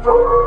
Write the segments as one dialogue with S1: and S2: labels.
S1: Well,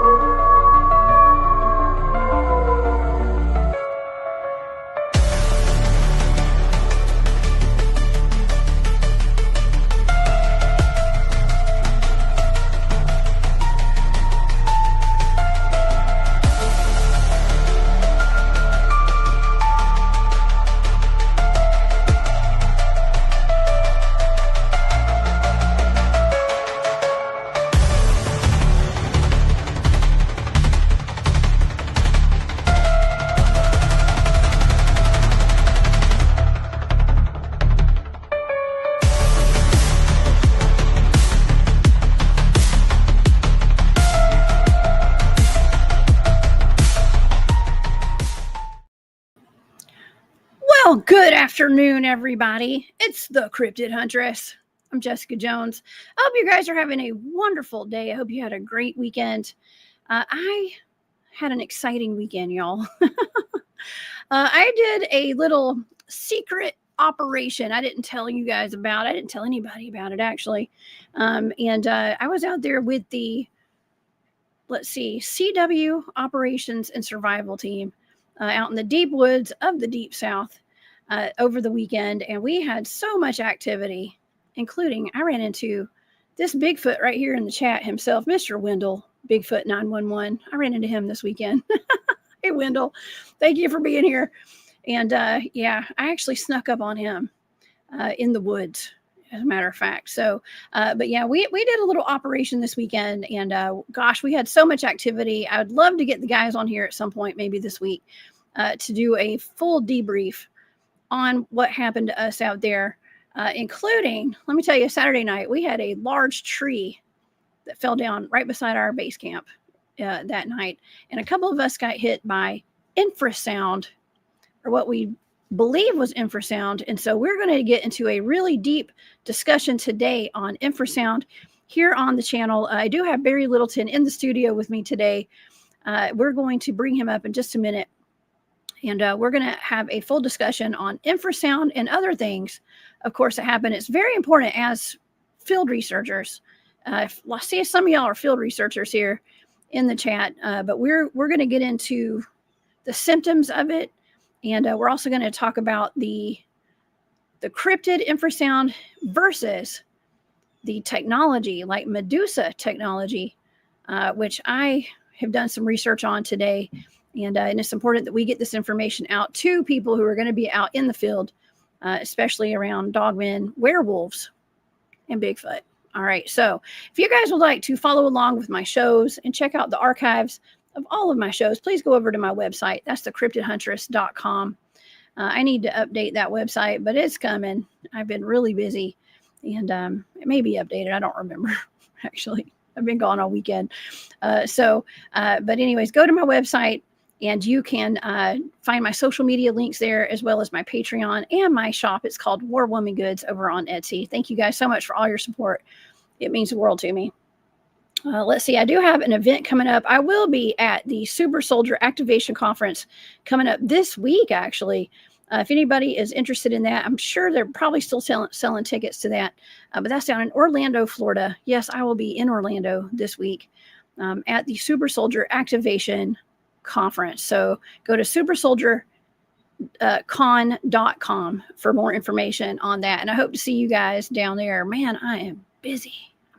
S1: good afternoon, everybody. It's the Cryptid Huntress. I'm Jessica Jones. I hope you guys are having a wonderful day. I hope you had a great weekend. I had an exciting weekend, y'all. I did a little secret operation I didn't tell you guys about. I didn't tell anybody about it, actually. I was out there with the, CW Operations and Survival Team out in the deep woods of the Deep South over the weekend. And we had so much activity, including I ran into this Bigfoot right here in the chat himself, Mr. Wendell, Bigfoot 911. I ran into him this weekend. Hey, Wendell, thank you for being here. And I actually snuck up on him in the woods, as a matter of fact. So, we did a little operation this weekend, and gosh, we had so much activity. I would love to get the guys on here at some point, maybe this week, to do a full debrief on what happened to us out there, including, let me tell you, Saturday night, we had a large tree that fell down right beside our base camp that night. And a couple of us got hit by infrasound, or what we believe was infrasound. And so we're going to get into a really deep discussion today on infrasound here on the channel. I do have Barry Littleton in the studio with me today. We're going to bring him up in just a minute. And we're going to have a full discussion on infrasound and other things, of course, that happen. It's very important as field researchers. I see some of y'all are field researchers here in the chat, but we're going to get into the symptoms of it. And we're also going to talk about the cryptid infrasound versus the technology like Medusa technology, which I have done some research on today. And it's important that we get this information out to people who are going to be out in the field, especially around Dogman, werewolves, and Bigfoot. All right. So if you guys would like to follow along with my shows and check out the archives of all of my shows, please go over to my website. That's thecryptidhuntress.com. I need to update that website, but it's coming. I've been really busy, and it may be updated. I don't remember, actually. I've been gone all weekend. But anyways, go to my website, and you can find my social media links there, as well as my Patreon and my shop. It's called War Woman Goods over on Etsy. Thank you guys so much for all your support. It means the world to me. Let's see. I do have an event coming up. I will be at the Super Soldier Activation Conference coming up this week, actually. If anybody is interested in that, I'm sure they're probably still selling tickets to that. But that's down in Orlando, Florida. Yes, I will be in Orlando this week at the Super Soldier Activation Conference. So go to supersoldiercon.com for more information on that. And I hope to see you guys down there. Man, I am busy.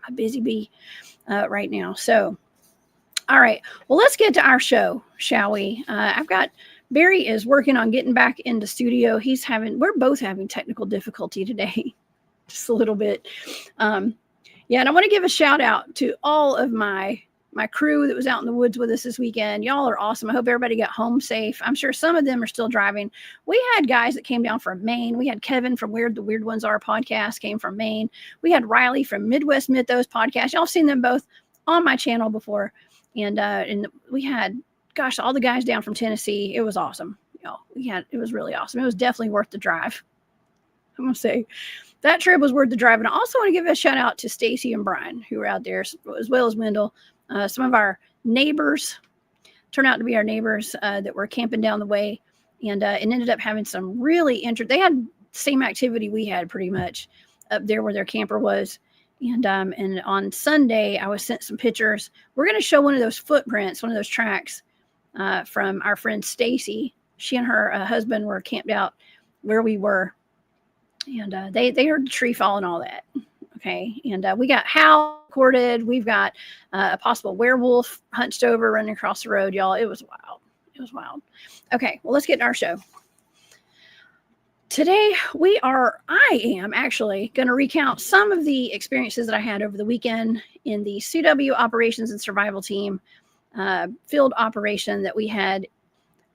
S1: I'm a busy bee right now. So, all right. Well, let's get to our show, shall we? Barry is working on getting back into studio. We're both having technical difficulty today, just a little bit. And I want to give a shout out to all of my crew that was out in the woods with us this weekend. Y'all are awesome. I hope everybody got home safe. I'm sure some of them are still driving. We had guys that came down from Maine. We had Kevin from The Weird Ones Are podcast came from Maine. We had Riley from Midwest Mythos podcast. Y'all seen them both on my channel before. And we had, gosh, all the guys down from Tennessee. It was awesome. It was really awesome. It was definitely worth the drive. I'm going to say that trip was worth the drive. And I also want to give a shout out to Stacy and Brian, who were out there, as well as Wendell. Some of our neighbors turned out to be our neighbors that were camping down the way, and ended up having some really interesting. They had the same activity we had pretty much up there where their camper was, And on Sunday, I was sent some pictures. We're going to show one of those footprints, one of those tracks from our friend Stacy. She and her husband were camped out where we were, and they heard the tree fall and all that. Okay, and we got howl recorded. We've got a possible werewolf hunched over running across the road, y'all. It was wild. It was wild. Okay, well, let's get in our show. Today, I am actually going to recount some of the experiences that I had over the weekend in the CW operations and survival team field operation that we had.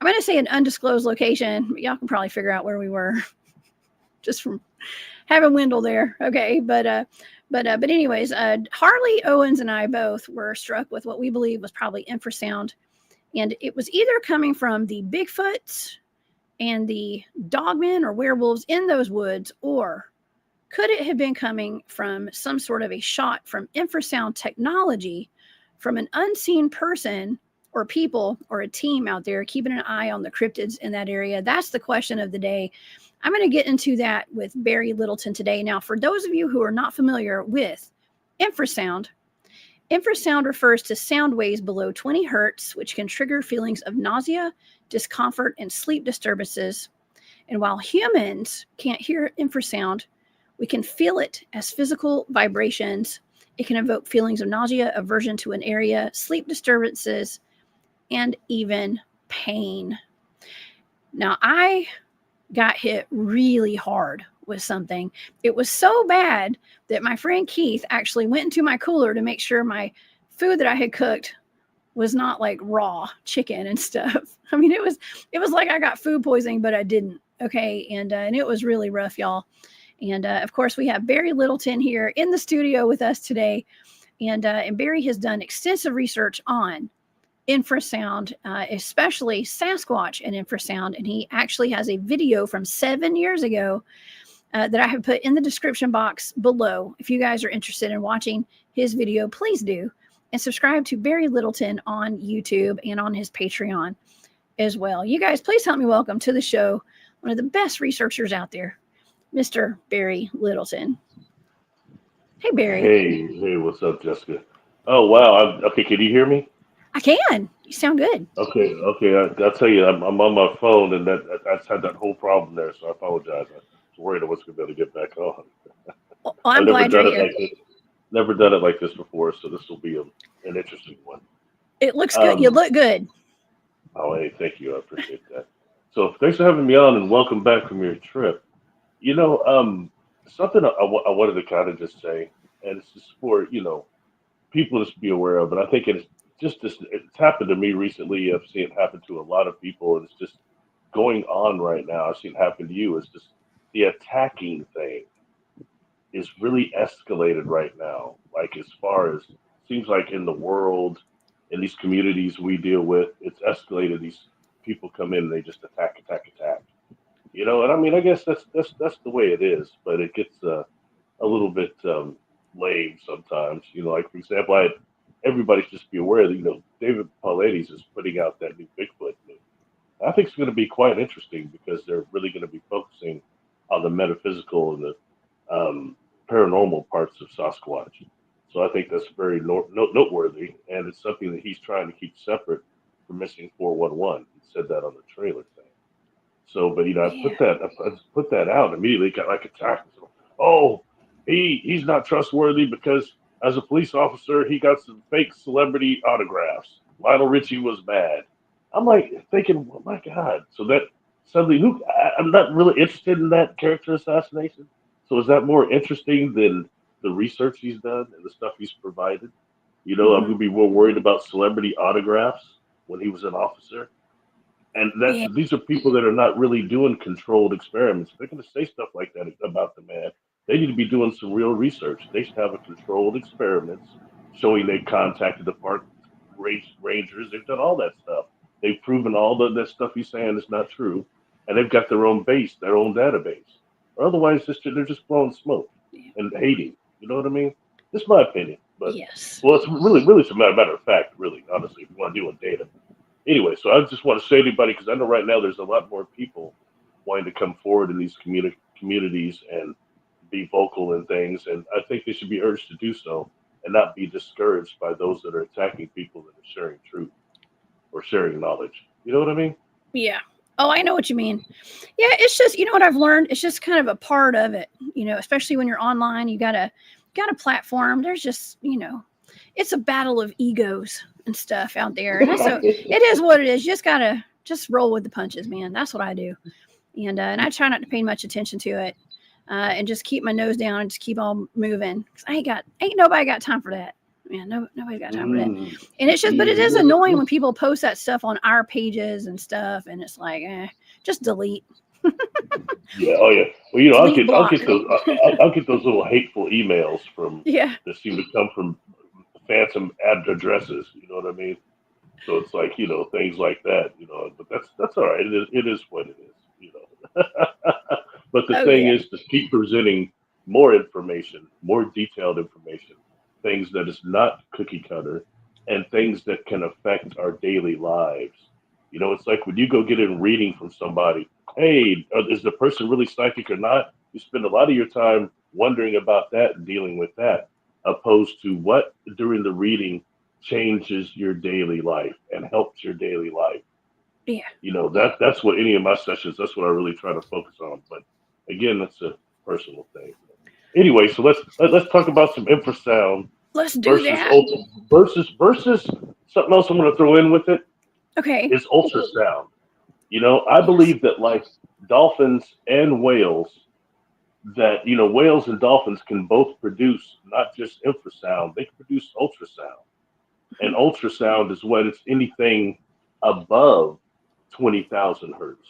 S1: I'm going to say an undisclosed location, but y'all can probably figure out where we were just from having Wendell there. Okay. But anyways, Harley Owens and I both were struck with what we believe was probably infrasound. And it was either coming from the Bigfoots and the Dogman or werewolves in those woods, or could it have been coming from some sort of a shot from infrasound technology from an unseen person or people or a team out there keeping an eye on the cryptids in that area? That's the question of the day. I'm going to get into that with Barry Littleton today. Now, for those of you who are not familiar with infrasound, infrasound refers to sound waves below 20 hertz, which can trigger feelings of nausea, discomfort, and sleep disturbances. And while humans can't hear infrasound, we can feel it as physical vibrations. It can evoke feelings of nausea, aversion to an area, sleep disturbances, and even pain. Now, I got hit really hard with something. It was so bad that my friend Keith actually went into my cooler to make sure my food that I had cooked was not like raw chicken and stuff. I mean, it was like I got food poisoning, but I didn't. Okay. And it was really rough, y'all. And of course, we have Barry Littleton here in the studio with us today. And Barry has done extensive research on infrasound, especially Sasquatch and infrasound. And he actually has a video from 7 years ago that I have put in the description box below. If you guys are interested in watching his video, please do. And subscribe to Barry Littleton on YouTube and on his Patreon as well. You guys, please help me welcome to the show one of the best researchers out there, Mr. Barry Littleton. Hey, Barry.
S2: Hey, what's up, Jessica? Oh, wow. Okay, can you hear me?
S1: I can. You sound good.
S2: Okay. I'll tell you, I'm on my phone, and I had that whole problem there, so I apologize. I was worried I wasn't going to be able to get back on.
S1: Well, I'm glad you're here.
S2: Never done it like this before, so this will be an interesting one.
S1: It looks good. You look good.
S2: Oh, hey, thank you. I appreciate that. So thanks for having me on, and welcome back from your trip. You know, something I wanted to kind of just say, and it's just for, people to be aware of, and I think it's happened to me recently. I've seen it happen to a lot of people, and it's just going on right now. I've seen it happen to you. It's just the attacking thing is really escalated right now. Like, as far as seems like in the world, in these communities we deal with, it's escalated. These people come in and they just attack. And I mean, I guess that's the way it is, but it gets a little bit lame sometimes. Like, for example, everybody should just be aware that David Paulides is putting out that new Bigfoot movie. I think it's going to be quite interesting because they're really going to be focusing on the metaphysical and the paranormal parts of Sasquatch. So I think that's very noteworthy, and it's something that he's trying to keep separate from Missing 411. He said that on the trailer thing. So, but I put that out, and immediately got like attacked. So, oh, he's not trustworthy because as a police officer, he got some fake celebrity autographs. Lionel Richie was mad. I'm like thinking, oh my God. So that suddenly, I'm not really interested in that character assassination. So is that more interesting than the research he's done and the stuff he's provided? I'm going to be more worried about celebrity autographs when he was an officer. And these are people that are not really doing controlled experiments. If they're going to say stuff like that about the man, they need to be doing some real research. They should have a controlled experiments showing they contacted the park rangers. They've done all that stuff. They've proven all that stuff he's saying is not true. And they've got their own base, their own database. Or otherwise, they're just blowing smoke and hating. You know what I mean? That's my opinion. But
S1: yes.
S2: Well, it's really it's a matter of fact, really, honestly, if you want to deal with data. Anyway, so I just want to say to anybody, because I know right now there's a lot more people wanting to come forward in these communities and be vocal in things, and I think they should be urged to do so and not be discouraged by those that are attacking people that are sharing truth or sharing knowledge. You know what I mean?
S1: Yeah. Oh, I know what you mean. Yeah, it's just, you know what I've learned? It's just kind of a part of it, you know, especially when you're online, you got a platform. There's just, you know, it's a battle of egos and stuff out there. And so it is what it is. You just got to just roll with the punches, man. That's what I do. And I try not to pay much attention to it and just keep my nose down and just keep on moving. Cause ain't nobody got time for that. Man, nobody's got time for that. And it's just, but it is annoying when people post that stuff on our pages and stuff. And it's like, just delete.
S2: Yeah. Oh yeah. Well, you know, I'll get those little hateful emails from
S1: Yeah.
S2: that seem to come from phantom addresses. You know what I mean? So it's like, you know, things like that. You know, but that's all right. It is what it is. You know. But the thing is to keep presenting more information, more detailed information, things that is not cookie cutter, and things that can affect our daily lives. You know, it's like when you go get a reading from somebody, hey, is the person really psychic or not? You spend a lot of your time wondering about that and dealing with that, opposed to what during the reading changes your daily life and helps your daily life.
S1: Yeah.
S2: You know, that's what any of my sessions, that's what I really try to focus on. But again, that's a personal thing. Anyway, so let's talk about some infrasound.
S1: Let's do that.
S2: Versus something else I'm going to throw in with it.
S1: Okay.
S2: Is ultrasound. You know, I believe that like dolphins and whales, that you know, whales and dolphins can both produce not just infrasound, they can produce ultrasound. And ultrasound is when it's anything above 20,000 hertz.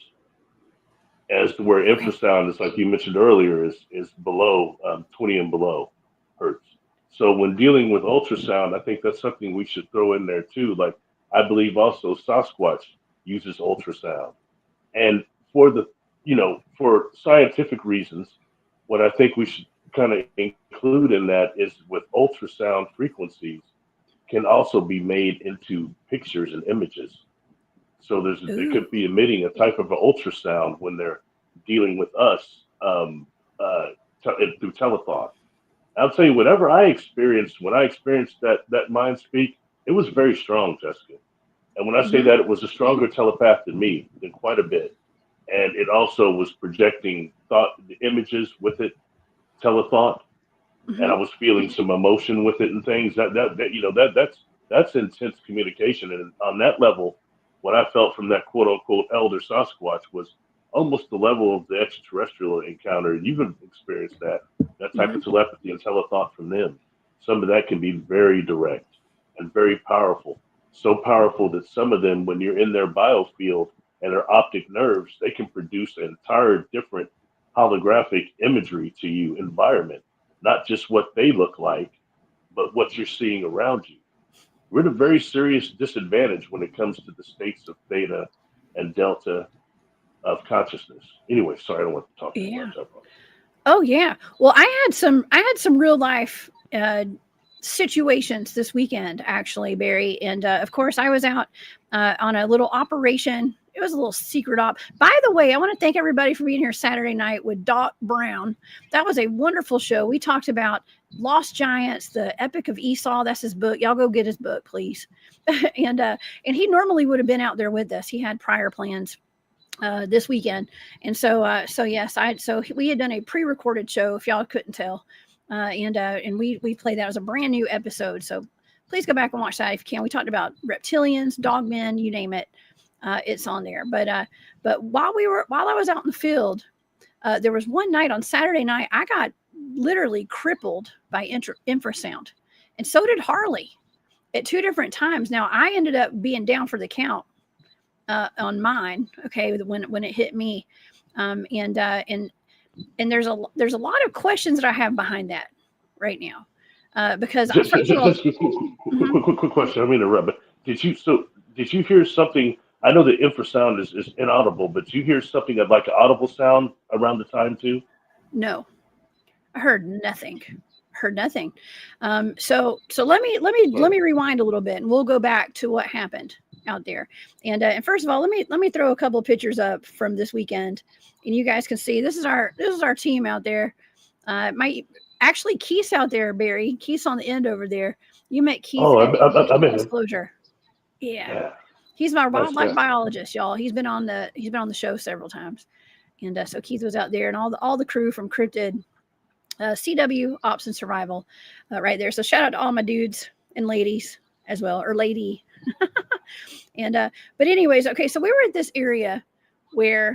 S2: As to where infrasound is, like you mentioned earlier, is below 20 and below hertz. So when dealing with ultrasound, I think that's something we should throw in there too. Like I believe also Sasquatch uses ultrasound, and for the for scientific reasons, what I think we should kind of include in that is with ultrasound frequencies can also be made into pictures and images. So they could be emitting a type of an ultrasound when they're dealing with us through telethon. I'll tell you, whatever when I experienced that mind speak, it was very strong, Jessica. And when I say that, it was a stronger telepath than me, than quite a bit. And it also was projecting the images with it, telethought, and I was feeling some emotion with it and things. That's intense communication. And on that level, what I felt from that quote unquote elder Sasquatch was almost the level of the extraterrestrial encounter. You've experienced that type of telepathy and telethought from them. Some of that can be very direct and very powerful. So powerful that some of them, when you're in their biofield and their optic nerves, they can produce an entire different holographic imagery to you environment, not just what they look like, but what you're seeing around you. We're at a very serious disadvantage when it comes to the states of theta and delta of consciousness. Anyway, sorry, I don't want to talk too much.
S1: Oh yeah. Well, I had some real life situations this weekend, actually, Barry. And of course, I was out on a little operation. It was a little secret op. By the way, I want to thank everybody for being here Saturday night with Doc Brown. That was a wonderful show. We talked about Lost Giants, the Epic of Esau. That's his book. Y'all go get his book, please. and he normally would have been out there with us. He had prior plans this weekend. And so yes, we had done a pre-recorded show, if y'all couldn't tell. And we played that as a brand new episode. So please go back and watch that if you can. We talked about reptilians, dogmen, you name it. It's on there. But while I was out in the field, there was one night on Saturday night, I got literally crippled by infrasound. And so did Harley at two different times. Now I ended up being down for the count on mine. Okay. When it hit me. And there's a lot of questions that I have behind that right now. Because
S2: quick question. I mean to interrupt, but did you hear something? I know that infrasound is inaudible, but did you hear something like an audible sound around the time too?
S1: No, I heard nothing. So let me rewind a little bit, and we'll go back to what happened out there. And first of all, let me throw a couple of pictures up from this weekend, and you guys can see this is our team out there. Actually, Keith's out there, Barry. Keith's on the end over there. You met Keith
S2: Oh,
S1: at
S2: I met him.
S1: Disclosure. Yeah.
S2: Yeah.
S1: He's my
S2: Nice
S1: wildlife
S2: guy.
S1: biologist, y'all. He's been on the show several times. And so Keith was out there, and all the crew from Cryptid, CW Ops and Survival, right there. So shout out to all my dudes and ladies as well, or lady. And but anyways, okay, so we were at this area where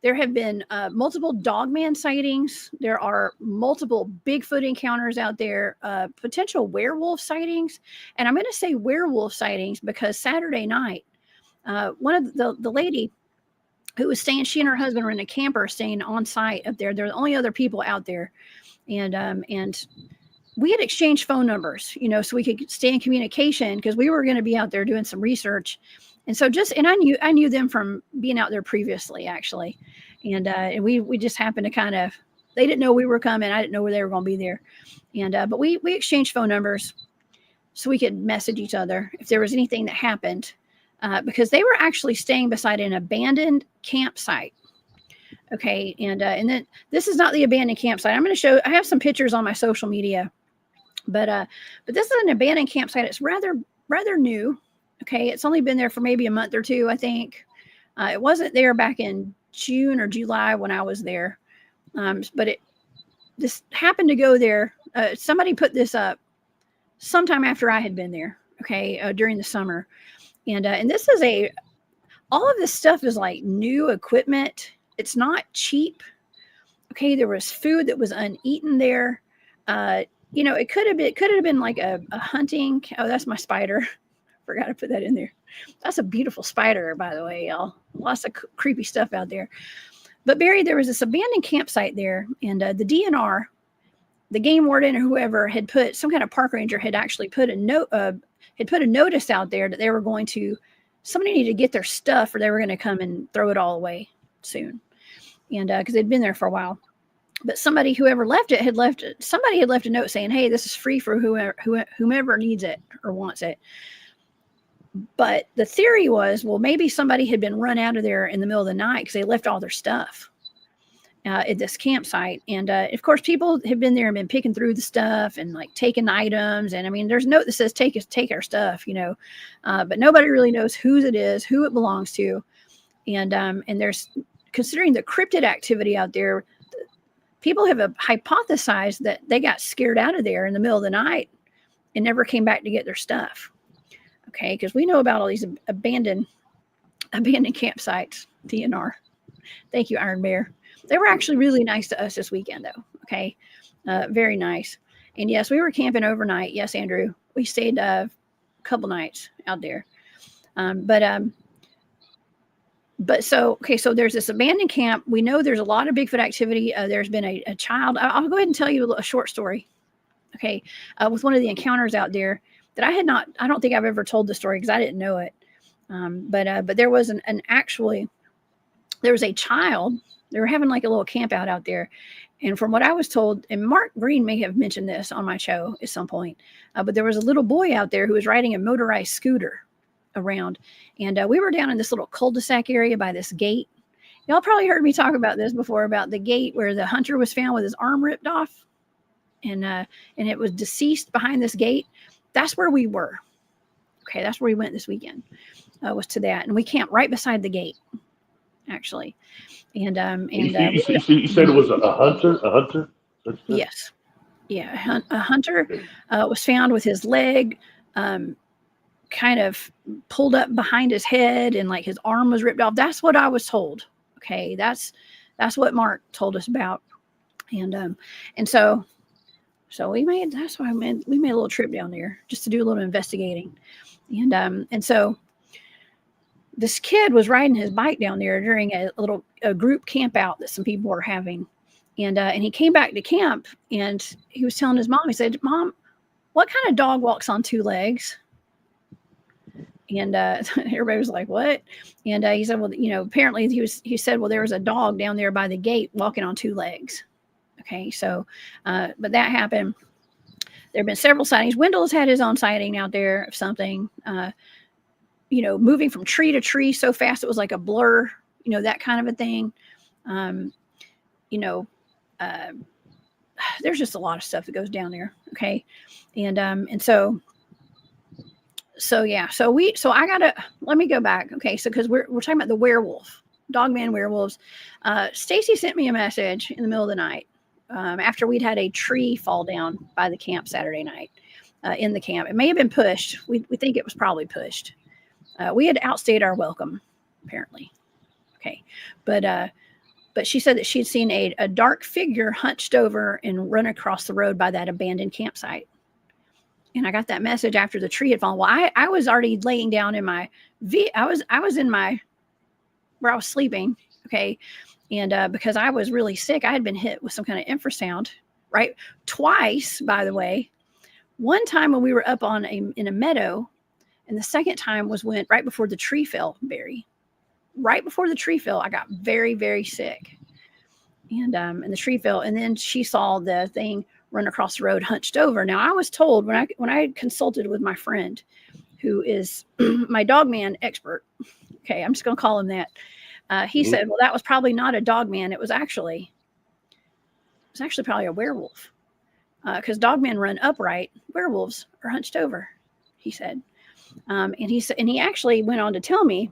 S1: there have been multiple Dogman sightings. There are multiple Bigfoot encounters out there, potential werewolf sightings. And I'm going to say werewolf sightings because Saturday night, one of the lady who was staying, she and her husband were in a camper staying on site up there. They're the only other people out there. And we had exchanged phone numbers, so we could stay in communication because we were going to be out there doing some research. And so I knew them from being out there previously, actually. And we just happened to they didn't know we were coming. I didn't know where they were going to be there. But we exchanged phone numbers so we could message each other if there was anything that happened, because they were actually staying beside an abandoned campsite. Okay. And then this is not the abandoned campsite. I have some pictures on my social media, but this is an abandoned campsite. It's rather new. Okay. It's only been there for maybe a month or two, I think. It wasn't there back in June or July when I was there. But it just happened to go there. Somebody put this up sometime after I had been there. Okay. During the summer. And this is all of this stuff is like new equipment. It's not cheap. Okay. There was food that was uneaten there. It could have been like a hunting. Oh, that's my spider. Forgot to put that in there. That's a beautiful spider, by the way, y'all. Lots of creepy stuff out there. But Barry, there was this abandoned campsite there, and the DNR, the game warden or whoever had put, some kind of park ranger had actually put a notice out there that they were going to, somebody needed to get their stuff or they were going to come and throw it all away soon. And because they'd been there for a while. But whoever left it somebody had left a note saying, hey, this is free for whomever needs it or wants it. But the theory was, well, maybe somebody had been run out of there in the middle of the night because they left all their stuff at this campsite. And of course, people have been there and been picking through the stuff and like taking items. And I mean, there's a note that says, take our stuff, but nobody really knows whose it is, who it belongs to. And there's, considering the cryptid activity out there, people have hypothesized that they got scared out of there in the middle of the night and never came back to get their stuff. Okay, because we know about all these abandoned campsites, DNR. Thank you, Iron Bear. They were actually really nice to us this weekend, though. Okay, very nice. And yes, we were camping overnight. Yes, Andrew, we stayed a couple nights out there. So there's this abandoned camp. We know there's a lot of Bigfoot activity. There's been a child. I'll go ahead and tell you a short story. Okay, with one of the encounters out there. That I don't think I've ever told the story because I didn't know it. But there was there was a child, they were having like a little camp out there. And from what I was told, and Mark Green may have mentioned this on my show at some point, but there was a little boy out there who was riding a motorized scooter around. And we were down in this little cul-de-sac area by this gate. Y'all probably heard me talk about this before, about the gate where the hunter was found with his arm ripped off. And it was deceased behind this gate. That's where we were. Okay, that's where we went this weekend, was to that. And we camped right beside the gate, actually. And
S2: you said it was a hunter? A hunter?
S1: Yes. Yeah, a hunter was found with his leg kind of pulled up behind his head and like his arm was ripped off. That's what I was told. Okay, that's what Mark told us about. And so we made a little trip down there just to do a little investigating. And so this kid was riding his bike down there during a group camp out that some people were having. And he came back to camp and he was telling his mom, he said, Mom, what kind of dog walks on two legs? And everybody was like, what? And he said, well, apparently he said, well, there was a dog down there by the gate walking on two legs. Okay, so, but that happened. There have been several sightings. Wendell's had his own sighting out there of something, moving from tree to tree so fast it was like a blur, that kind of a thing. there's just a lot of stuff that goes down there. Okay. And so yeah, so I gotta, let me go back. Okay. So, cause we're talking about the werewolf, Dogman werewolves. Stacy sent me a message in the middle of the night, after we'd had a tree fall down by the camp Saturday night, in the camp. It may have been pushed. We think it was probably pushed. We had outstayed our welcome, apparently. Okay. But she said that she'd seen a dark figure hunched over and run across the road by that abandoned campsite. And I got that message after the tree had fallen. Well, I was already laying down in my I was in my, where I was sleeping. Okay. And because I was really sick, I had been hit with some kind of infrasound, right? Twice, by the way. One time when we were up in a meadow, and the second time was when right before the tree fell, Barry. Right before the tree fell, I got very, very sick. And the tree fell, and then she saw the thing run across the road, hunched over. Now, I was told when I consulted with my friend, who is my Dogman expert. Okay, I'm just going to call him that. He said, well, that was probably not a Dogman. It was actually probably a werewolf. Because Dogmen run upright, werewolves are hunched over, he said. And he actually went on to tell me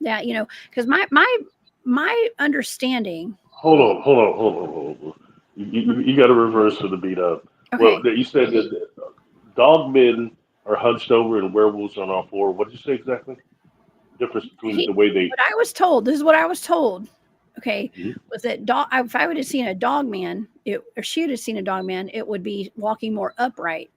S1: that, because my understanding.
S2: Hold on. You got to reverse for the beat up.
S1: Okay.
S2: Well, you said that dogmen are hunched over and werewolves on all four. What did you say exactly? Difference between the way they.
S1: What I was told. This is what I was told. Okay, was that if I would have seen a dogman, or she would have seen a dogman, it would be walking more upright,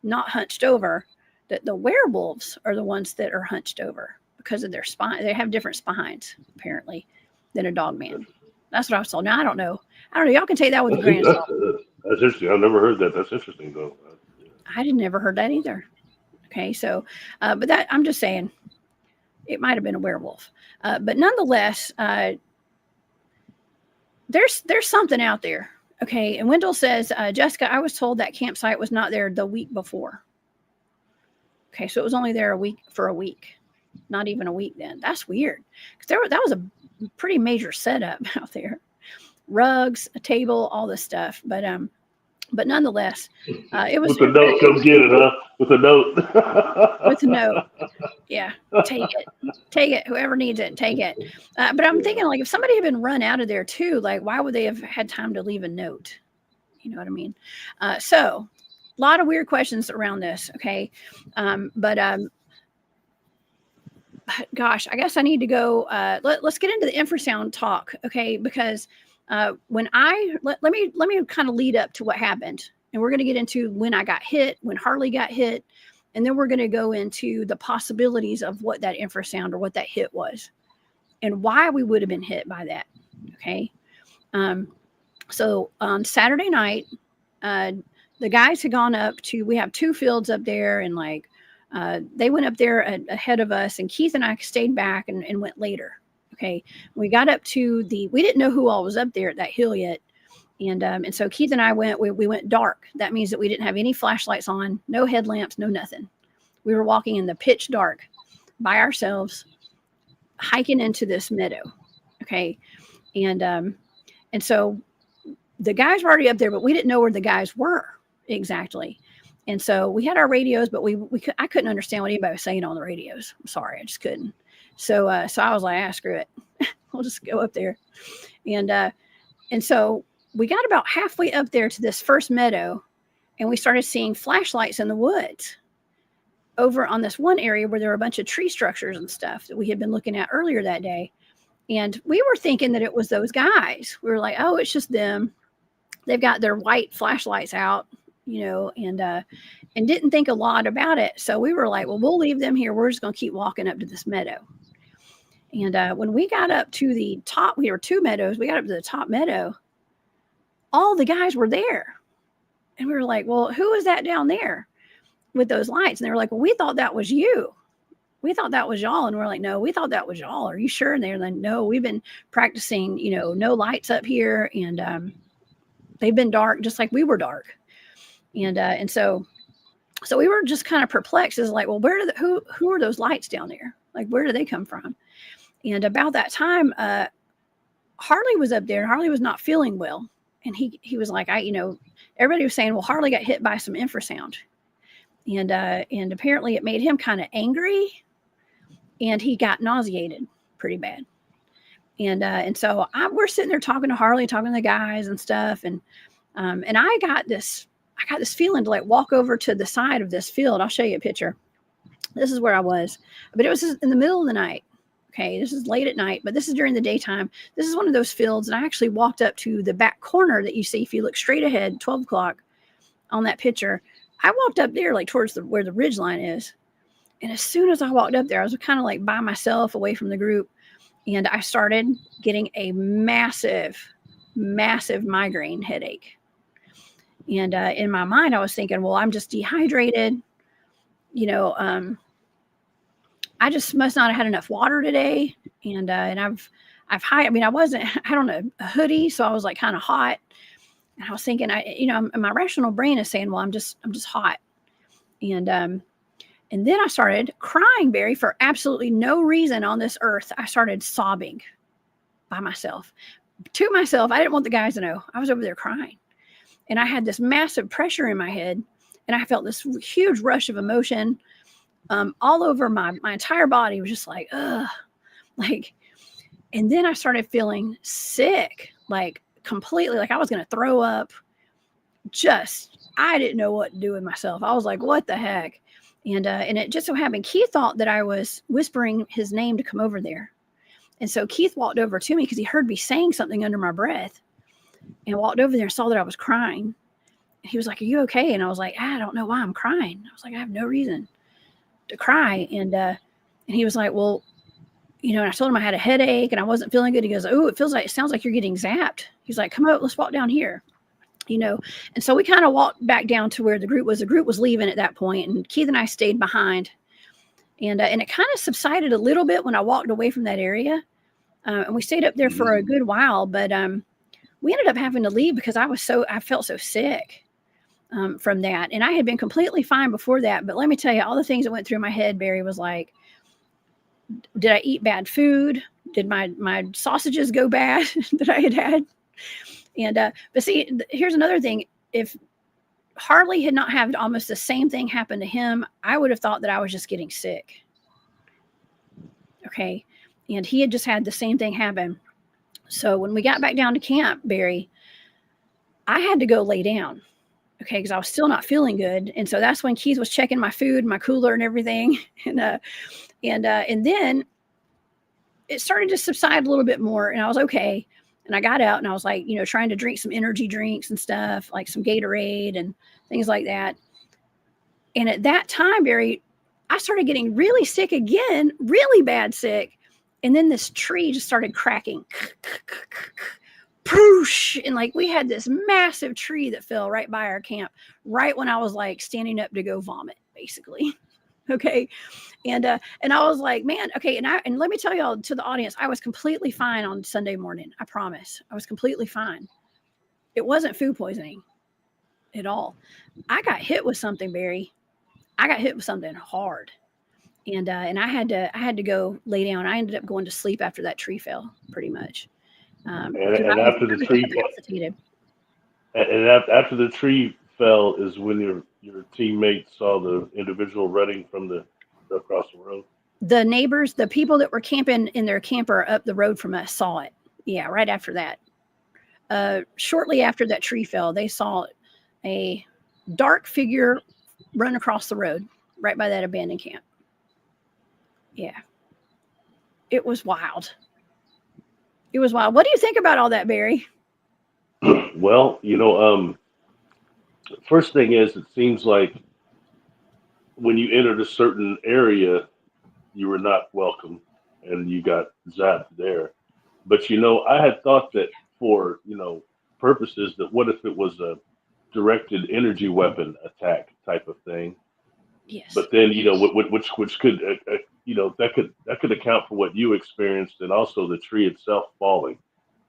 S1: not hunched over. That the werewolves are the ones that are hunched over because of their spine. They have different spines, apparently, than a dogman. That's what I was told. Now, I don't know. Y'all can take that with a grain of salt.
S2: That's interesting. I've never heard that. That's interesting, though.
S1: I had never heard that either. Okay, so, but that, I'm just saying, it might have been a werewolf. But nonetheless, there's something out there. Okay, and Wendell says, Jessica, I was told that campsite was not there the week before. Okay, so it was only there a week, not even a week then. That's weird, because that was a pretty major setup out there. Rugs, a table, all this stuff. But nonetheless, it was.
S2: With the note, come get it, huh? With a note.
S1: With a note. Yeah, take it. Whoever needs it, take it. But I'm thinking, like, if somebody had been run out of there too, like, why would they have had time to leave a note? You know what I mean? So, a lot of weird questions around this. Okay, but gosh, I guess I need to go. Let's get into the infrasound talk, okay? Because when let me kind of lead up to what happened, and we're going to get into when I got hit, when Harley got hit. And then we're going to go into the possibilities of what that infrasound or what that hit was and why we would have been hit by that. Okay. So on Saturday night, the guys had gone up we have two fields up there, and like, they went up there ahead of us, and Keith and I stayed back and went later. Okay. We got up to we didn't know who all was up there at that hill yet. And so Keith and I we went dark. That means that we didn't have any flashlights on, no headlamps, no nothing. We were walking in the pitch dark by ourselves, hiking into this meadow. Okay. And so the guys were already up there, but we didn't know where the guys were exactly. And so we had our radios, but I couldn't understand what anybody was saying on the radios. I'm sorry. I just couldn't. So I was like, screw it. We'll just go up there. And so we got about halfway up there to this first meadow, and we started seeing flashlights in the woods over on this one area where there were a bunch of tree structures and stuff that we had been looking at earlier that day. And we were thinking that it was those guys. We were like, oh, it's just them. They've got their white flashlights out, and didn't think a lot about it. So we were like, well, we'll leave them here. We're just going to keep walking up to this meadow. And when we got up to the top, we were two meadows. We got up to the top meadow. All the guys were there. And we were like, well, who is that down there with those lights? And they were like, well, we thought that was you. We thought that was y'all. And we're like, no, we thought that was y'all. Are you sure? And they're like, no, we've been practicing, no lights up here. And they've been dark, just like we were dark. And so we were just kind of perplexed. It's like, well, who are those lights down there? Like, where do they come from? And about that time, Harley was up there, and Harley was not feeling well. And he was like, everybody was saying, well, Harley got hit by some infrasound. And apparently it made him kind of angry, and he got nauseated pretty bad. And so we're sitting there talking to Harley, talking to the guys and stuff. And I got this feeling to like walk over to the side of this field. I'll show you a picture. This is where I was, but it was in the middle of the night. Okay. This is late at night, but this is during the daytime. This is one of those fields. And I actually walked up to the back corner that you see, if you look straight ahead, 12 o'clock on that picture. I walked up there, like towards where the ridge line is. And as soon as I walked up there, I was kind of like by myself away from the group. And I started getting a massive, massive migraine headache. And in my mind, I was thinking, well, I'm just dehydrated. I just must not have had enough water today. And I've I don't know, a hoodie. So I was like kind of hot. And I was thinking, my rational brain is saying, well, I'm just hot. And then I started crying, Barry, for absolutely no reason on this earth. I started sobbing by myself, to myself. I didn't want the guys to know. I was over there crying. And I had this massive pressure in my head. And I felt this huge rush of emotion all over my entire body. Was just like, ugh. And then I started feeling sick, like completely, like I was going to throw up. I didn't know what to do with myself. I was like, what the heck? And it just so happened, Keith thought that I was whispering his name to come over there. And so Keith walked over to me because he heard me saying something under my breath, and walked over there and saw that I was crying. And he was like, are you okay? And I was like, I don't know why I'm crying. I was like, I have no reason to cry. And he was like, well, and I told him I had a headache and I wasn't feeling good. He goes, oh, it sounds like you're getting zapped. He's like, come out, let's walk down here. And so we kind of walked back down to where the group was. The group was leaving at that point, and Keith and I stayed behind. And it kind of subsided a little bit when I walked away from that area. And we stayed up there for a good while, but we ended up having to leave because I felt so sick from that. And I had been completely fine before that. But let me tell you, all the things that went through my head, Barry, was like, did I eat bad food? Did my sausages go bad that I had? And but see, here's another thing. If Harley had not had almost the same thing happen to him, I would have thought that I was just getting sick. Okay. And he had just had the same thing happen. So when we got back down to camp, Barry, I had to go lay down. Okay. Because I was still not feeling good. And so that's when Keith was checking my food, my cooler and everything. And then it started to subside a little bit more, and I was okay. And I got out and I was like, trying to drink some energy drinks and stuff, like some Gatorade and things like that. And at that time, Barry, I started getting really sick again, really bad sick. And then this tree just started cracking. Poosh! And like we had this massive tree that fell right by our camp, right when I was like standing up to go vomit, basically. Okay. And I was like, man, okay. And let me tell y'all, to the audience, I was completely fine on Sunday morning. I promise. I was completely fine. It wasn't food poisoning at all. I got hit with something, Barry. I got hit with something hard. And I had to go lay down. I ended up going to sleep after that tree fell, pretty much.
S2: And after the tree after the tree fell is when your teammates saw the individual running from across the road.
S1: The neighbors, the people that were camping in their camper up the road from us saw it. Yeah, right after that. Shortly after that tree fell, they saw a dark figure run across the road right by that abandoned camp. Yeah. It was wild. It was wild. What do you think about all that, Barry?
S2: Well, first thing is, it seems like when you entered a certain area, you were not welcome and you got zapped there. But, I had thought that for, purposes, that what if it was a directed energy weapon attack type of thing?
S1: Yes.
S2: But then, which could, that could account for what you experienced, and also the tree itself falling.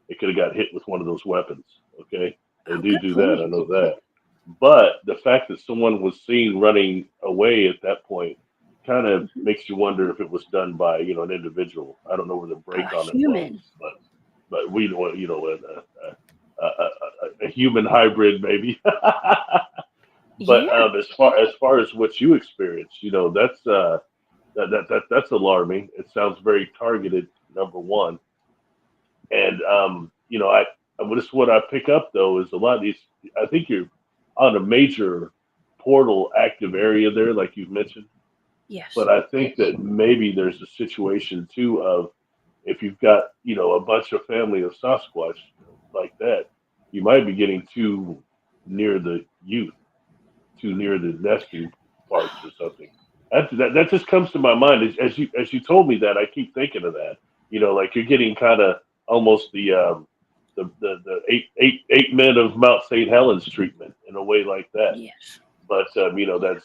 S2: It could have got hit with one of those weapons. Okay. They do that. I know that. But the fact that someone was seen running away at that point kind of makes you wonder if it was done by, an individual. I don't know where the break on it was, but we, a human hybrid, maybe. But
S1: Yeah.
S2: as far as what you experienced, that's alarming. It sounds very targeted. Number one, and what I pick up though is a lot of these. I think you're on a major portal active area there, like you've mentioned.
S1: Yes.
S2: But I think that maybe there's a situation too of if you've got a bunch of family of Sasquatch like that, you might be getting too near the youth, too near the nesting parts or something. That just comes to my mind as you told me that. I keep thinking of that. Like you're getting kind of almost the eight men of Mount St. Helens treatment in a way like that.
S1: Yes.
S2: But that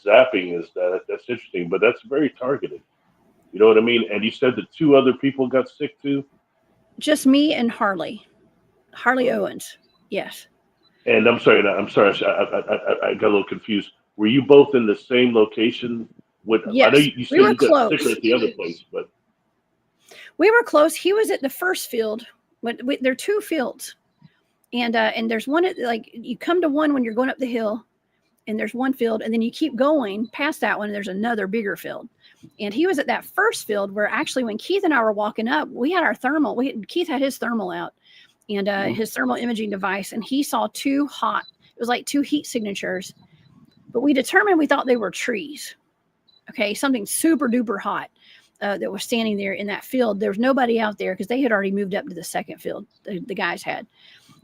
S2: zapping that's interesting, but that's very targeted. You know what I mean? And you said that two other people got sick too.
S1: Just me and Harley Owens. Yes.
S2: And I'm sorry, I got a little confused. Were you both in the same location? I know
S1: Yes.
S2: you
S1: We
S2: said
S1: were
S2: you got sicker
S1: close.
S2: at the other place, but
S1: We were close. He was at the first field. There are two fields, and there's one at, like, you come to one when you're going up the hill, and there's one field, and then you keep going past that one, and there's another bigger field. And he was at that first field where actually when Keith and I were walking up, we had our thermal. Keith had his thermal out and his thermal imaging device, and he saw two hot. It was like two heat signatures, but we determined we thought they were trees. Okay, something super duper hot. That was standing there in that field. There was nobody out there because they had already moved up to the second field. The guys had,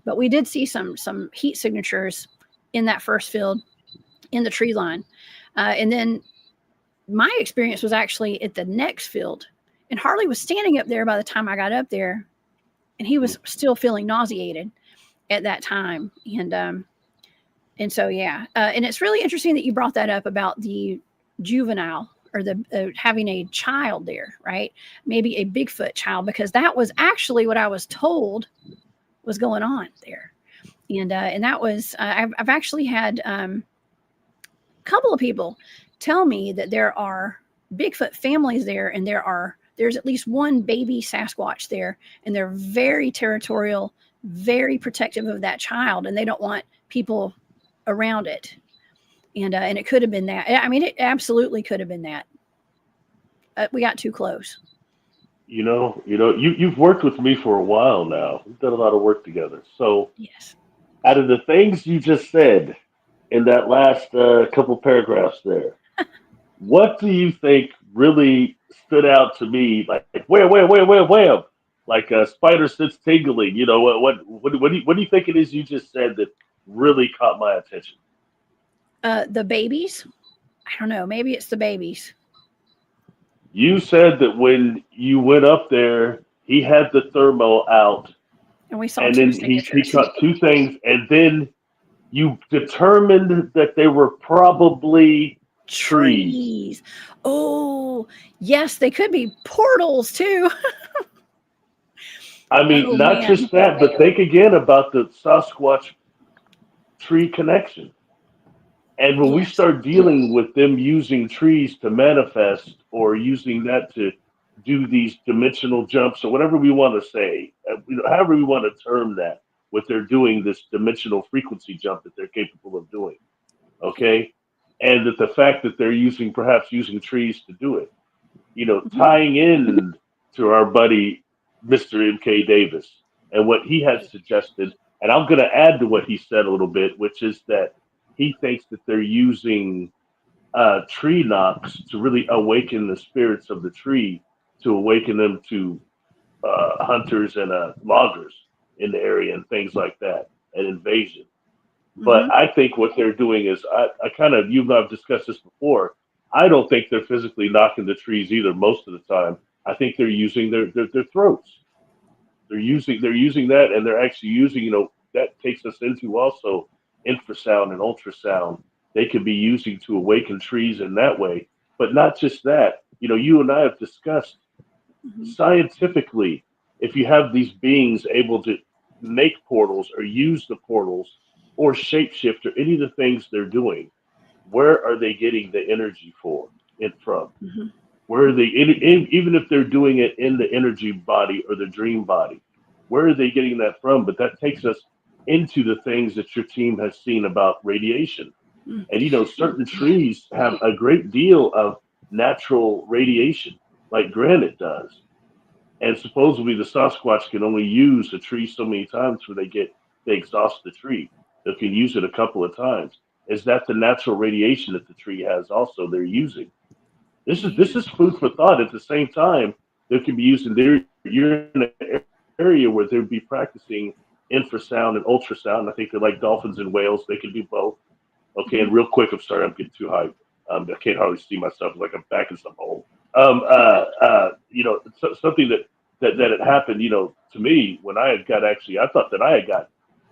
S1: but we did see some heat signatures in that first field in the tree line. And then my experience was actually at the next field, and Harley was standing up there by the time I got up there, and he was still feeling nauseated at that time. And so yeah, and it's really interesting that you brought that up about the juvenile or the having a child there, right? Maybe a Bigfoot child, because that was actually what I was told was going on there. And that was I've actually had a couple of people tell me that there are Bigfoot families there, and there's at least one baby Sasquatch there, and they're very territorial, very protective of that child, and they don't want people around it. And it could have been that. I mean, it absolutely could have been that. We got too close.
S2: You've worked with me for a while now. We've done a lot of work together. So,
S1: Yes.
S2: out of the things you just said in that last couple paragraphs there, what do you think really stood out to me? Like wham, like a spider sits tingling. What do you think it is you just said that really caught my attention?
S1: The babies. I don't know. Maybe it's the babies.
S2: You said that when you went up there, he had the thermo out,
S1: And we saw
S2: and
S1: two
S2: then he
S1: signatures.
S2: caught two things, and then you determined that they were probably trees.
S1: Trees. Oh, yes, they could be portals too.
S2: I mean,
S1: Oh
S2: not
S1: man.
S2: just that, but think again about the Sasquatch tree connection. And when we
S1: Yes.
S2: start dealing with them using trees to manifest or using that to do these dimensional jumps or whatever we want to say, however we want to term that, what they're doing, this dimensional frequency jump that they're capable of doing, okay? And that the fact that they're perhaps using trees to do it,
S1: Mhm.
S2: tying in to our buddy, Mr. M.K. Davis, and what he had suggested. And I'm going to add to what he said a little bit, which is that he thinks that they're using tree knocks to really awaken the spirits of the tree, to awaken them to hunters and loggers in the area and things like that, and invasion. But
S1: Mhm.
S2: I think what they're doing is, I kind of, you and I've discussed this before. I don't think they're physically knocking the trees either. Most of the time, I think they're using their throats. They're using that, and they're actually using. That takes us into also infrasound and ultrasound. They could be using to awaken trees in that way. But not just that. You and I have discussed
S1: Mhm.
S2: scientifically, if you have these beings able to make portals or use the portals or shapeshift or any of the things they're doing, where are they getting the energy for it from?
S1: Mhm.
S2: Where are they, even if they're doing it in the energy body or the dream body, where are they getting that from? But that takes us into the things that your team has seen about radiation. And certain trees have a great deal of natural radiation, like granite does. And supposedly the Sasquatch can only use a tree so many times before they exhaust the tree. They can use it a couple of times. Is that the natural radiation that the tree has also they're using? This is food for thought. At the same time, they can be used in there. You're in an area where they'd be practicing infrasound and ultrasound. I think they're like dolphins and whales. They can do both. Okay, and real quick, I'm sorry, I'm getting too hyped. I can't hardly see myself, like I'm back in some hole. Something that had happened, to me when I I thought that I had got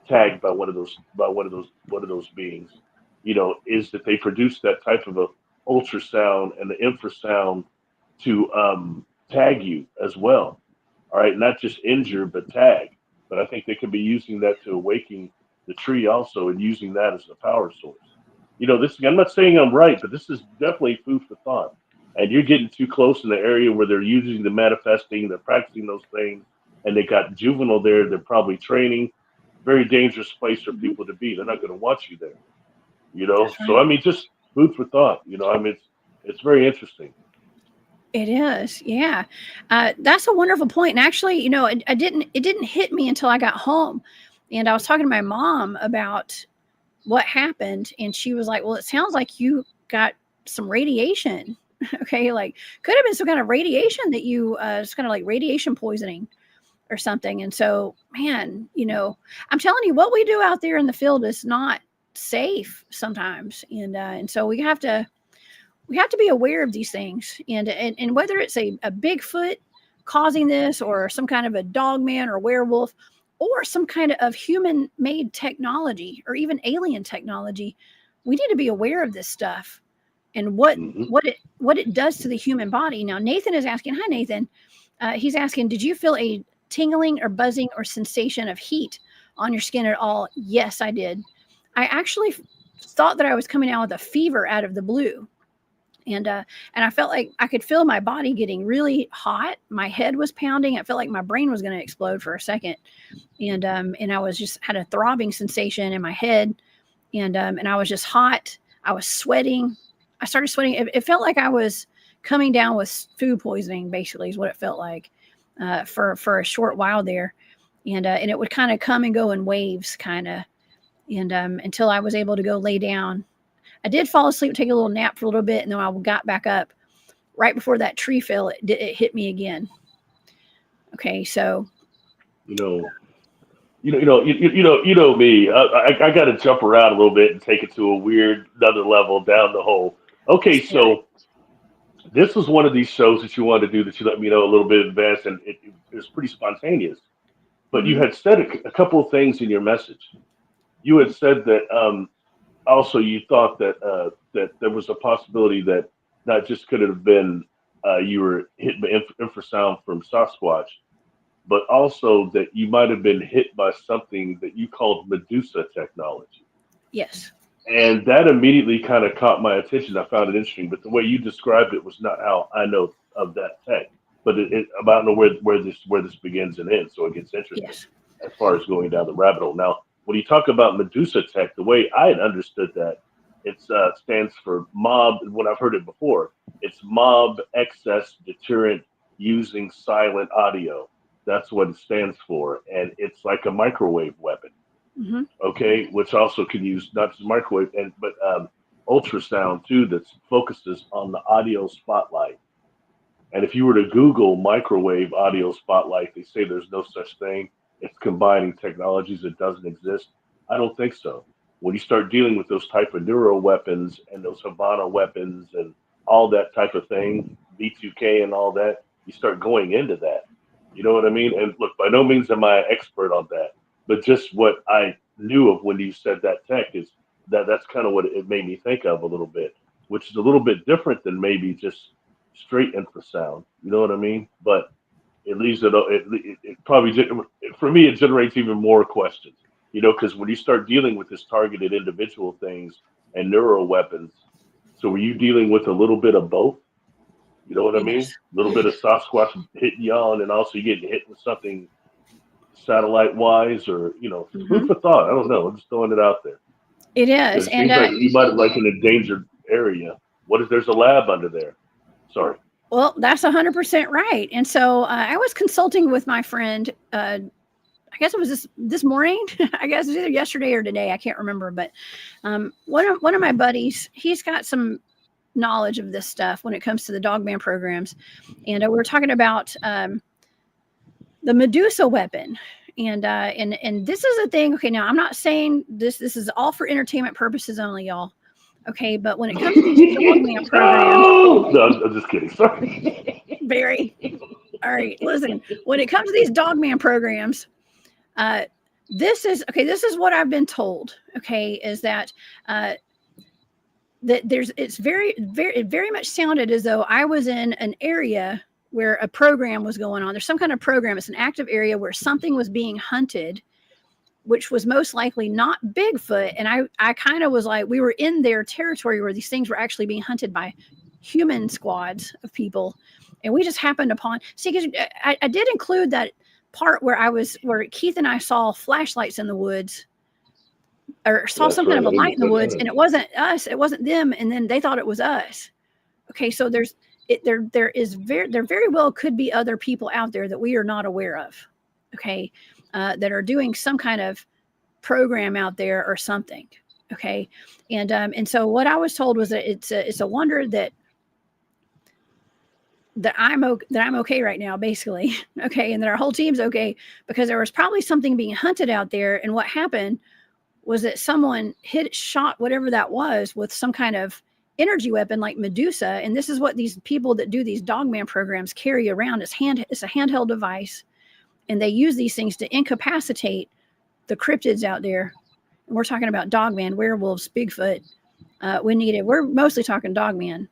S2: tagged by one of those beings. Is that they produced that type of a ultrasound and the infrasound to tag you as well. All right, not just injure but tag. But I think they could be using that to awaken the tree also, and using that as a power source. I'm not saying I'm right, but this is definitely food for thought. And you're getting too close in the area where they're using the manifesting, they're practicing those things, and they got juvenile there. They're probably training. Very dangerous place for people to be. They're not going to want you there.
S1: That's
S2: So
S1: right.
S2: I mean, just food for thought. It's very interesting.
S1: It is, yeah. That's a wonderful point. And actually, it didn't hit me until I got home, and I was talking to my mom about what happened, and she was like, "Well, it sounds like you got some radiation." Okay, like could have been some kind of radiation that you, it's kind of like radiation poisoning or something. And so, man, I'm telling you, what we do out there in the field is not safe sometimes, and so we have to be aware of these things, and whether it's a Bigfoot causing this, or some kind of a dogman or werewolf, or some kind of human made technology, or even alien technology, we need to be aware of this stuff and
S2: Hmm.
S1: what it does to the human body. Now Nathan is asking, hi Nathan, he's asking, did you feel a tingling or buzzing or sensation of heat on your skin at all? Yes, I did. I actually thought that I was coming out with a fever out of the blue, and I felt like I could feel my body getting really hot. My head was pounding. I felt like my brain was going to explode for a second, and I was just had a throbbing sensation in my head, and I was just hot. I was sweating. I started sweating. It felt like I was coming down with food poisoning. Basically, is what it felt like, for a short while there, and it would kind of come and go in waves, kind of, and until I was able to go lay down. I did fall asleep, take a little nap for a little bit, and then I got back up right before that tree fell. It hit me again. Okay, so
S2: You know, me. I got to jump around a little bit and take it to a weird another level down the hole. Okay,
S1: let's do it.
S2: so this was one of these shows that you wanted to do that you let me know a little bit in advance, and it was pretty spontaneous. But you
S1: Mm-hmm.
S2: had said a couple of things in your message. You had said that also you thought that there was a possibility that not just could it have been you were hit by infrasound from Sasquatch, but also that you might have been hit by something that you called Medusa technology.
S1: Yes.
S2: And that immediately kind of caught my attention. I found it interesting, but the way you described it was not how I know of that tech. But I don't know where this begins and ends, so it gets interesting
S1: Yes.
S2: as far as going down the rabbit hole. Now, when you talk about Medusa tech, the way I had understood that, it stands for mob. When I've heard it before, it's mob excess deterrent using silent audio. That's what it stands for, and it's like a microwave weapon,
S1: Mm-hmm.
S2: okay, which also can use not just microwave but ultrasound too, that focuses on the audio spotlight. And if you were to Google microwave audio spotlight, they say there's no such thing. It's combining technologies that doesn't exist. I don't think so. When you start dealing with those type of neuro weapons and those Havana weapons and all that type of thing, B2K and all that, you start going into that. You know what I mean? And look, by no means am I an expert on that, but just what I knew of when you said that tech is that's kind of what it made me think of a little bit, which is a little bit different than maybe just straight infrasound. You know what I mean? But it leaves it probably for me it generates even more questions. Because when you start dealing with this targeted individual things and neuro weapons, so were you dealing with a little bit of both? You know what I mean?
S1: Yes.
S2: A little bit of Sasquatch hitting you on, and also you getting hit with something satellite wise, or food
S1: Mhm.
S2: for thought. I don't know. I'm just throwing it out there.
S1: It is,
S2: It
S1: and
S2: seems like you might have like an endangered area. What if there's a lab under there? Sorry.
S1: well, that's 100% right. And so I was consulting with my friend. I guess it was this morning. I guess it was either yesterday or today. I can't remember. But one of my buddies, he's got some knowledge of this stuff when it comes to the Dogman programs, and we were talking about the Medusa weapon. And this is a thing. Okay, now I'm not saying this. This is all for entertainment purposes only, y'all. Okay, but when it comes to these Dogman programs,
S2: No, I'm just kidding. Sorry.
S1: Barry. All right, listen. When it comes to these Dogman programs, this is okay. This is what I've been told. Okay, is that that it's very much sounded as though I was in an area where a program was going on. There's some kind of program. It's an active area where something was being hunted, which was most likely not Bigfoot. And I kind of was like, we were in their territory where these things were actually being hunted by human squads of people. And we just happened upon, see, because I did include that part where Keith and I saw flashlights in the woods, or saw
S2: That's
S1: some kind
S2: right.
S1: of a
S2: I
S1: light in the
S2: didn't
S1: woods,
S2: put
S1: and it wasn't us, it wasn't them, and then they thought it was us. Okay, so there very well could be other people out there that we are not aware of. Okay, that are doing some kind of program out there or something. Okay, and so what I was told was that it's a wonder that I'm okay right now, basically. Okay, and that our whole team's okay, because there was probably something being hunted out there, and what happened was that someone shot whatever that was with some kind of energy weapon like Medusa. And this is what these people that do these Dogman programs carry around. It's a handheld device, and they use these things to incapacitate the cryptids out there. And we're talking about Dogman, werewolves, Bigfoot. We're mostly talking Dogman.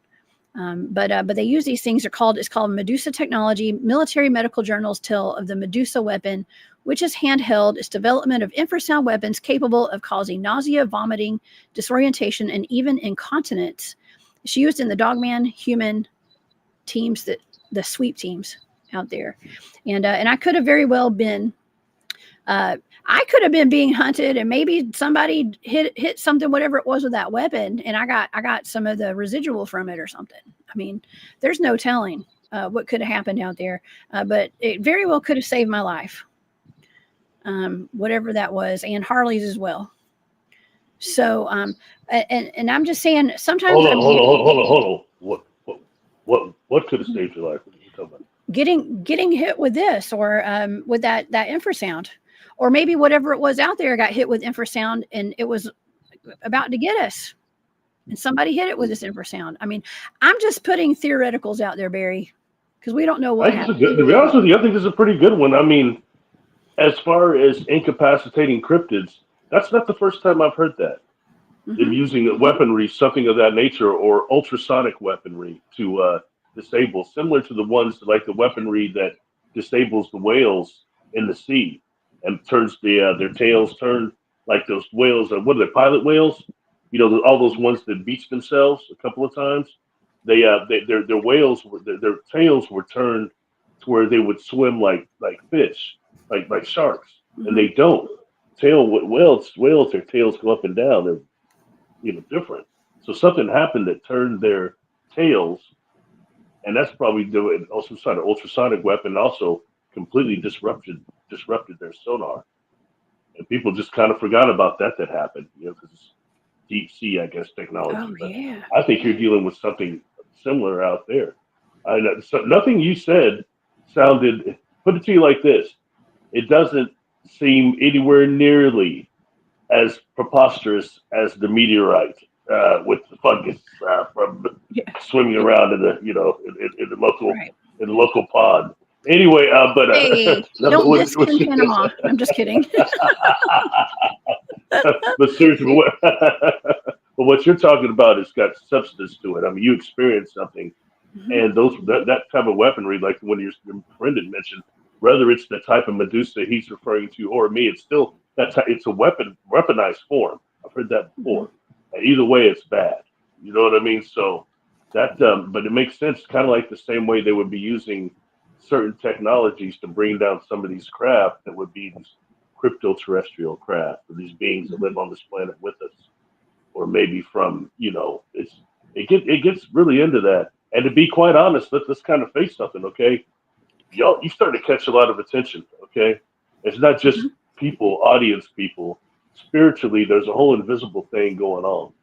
S1: But they use these things. It's called Medusa technology. Military medical journals tell of the Medusa weapon, which is handheld. Its development of infrasound weapons capable of causing nausea, vomiting, disorientation, and even incontinence. It's used in the Dogman human teams, the sweep teams out there. And I could have very well been. I could have been being hunted, and maybe somebody hit something, whatever it was, with that weapon, and I got some of the residual from it or something. I mean, there's no telling what could have happened out there, but it very well could have saved my life, whatever that was, and Harley's as well. So, and I'm just saying, sometimes
S2: Hold on. What could have saved your life? What are you talking about?
S1: getting hit with this, or with that infrasound. Or maybe whatever it was out there got hit with infrasound, and it was about to get us, and somebody hit it with this infrasound. I mean, I'm just putting theoreticals out there, Barry, because we don't know what happened.
S2: To be honest with you, I think this is a pretty good one. I mean, as far as incapacitating cryptids, that's not the first time I've heard that.
S1: Mm-hmm.
S2: Them using weaponry, something of that nature, or ultrasonic weaponry to disable, similar to the ones like the weaponry that disables the whales in the sea and turns their tails turn like those whales. What are they? Pilot whales? All those ones that beach themselves a couple of times. Their whales, their tails were turned to where they would swim like fish, like sharks,
S1: Mm-hmm.
S2: and they don't. Whales, their tails go up and down. They're different. So something happened that turned their tails, and that's probably doing also some ultrasonic weapon. Also completely disrupted their sonar, and people just kind of forgot about that happened. Because it's deep sea, I guess, technology.
S1: Oh,
S2: but
S1: yeah.
S2: I think you're dealing with something similar out there. Nothing you said sounded. Put it to you like this: it doesn't seem anywhere nearly as preposterous as the meteorite with the fungus from swimming around in the in the local pond. Anyway, but
S1: Hey, don't discount Panama. I'm just kidding.
S2: But seriously, but what you're talking about has got substance to it. I mean, you experienced something,
S1: Mm-hmm.
S2: and that type of weaponry, like when your friend had mentioned, whether it's the type of Medusa he's referring to or me, it's still it's a weaponized form. I've heard that before.
S1: Mm-hmm.
S2: And either way, it's bad. You know what I mean? So that, but it makes sense, kind of like the same way they would be using certain technologies to bring down some of these craft that would be these crypto-terrestrial craft, or these beings that live on this planet with us, or maybe from, it gets really into that. And to be quite honest, let's kind of face something, okay? Y'all, you start to catch a lot of attention, okay? It's not just people, audience people. Spiritually, there's a whole invisible thing going on.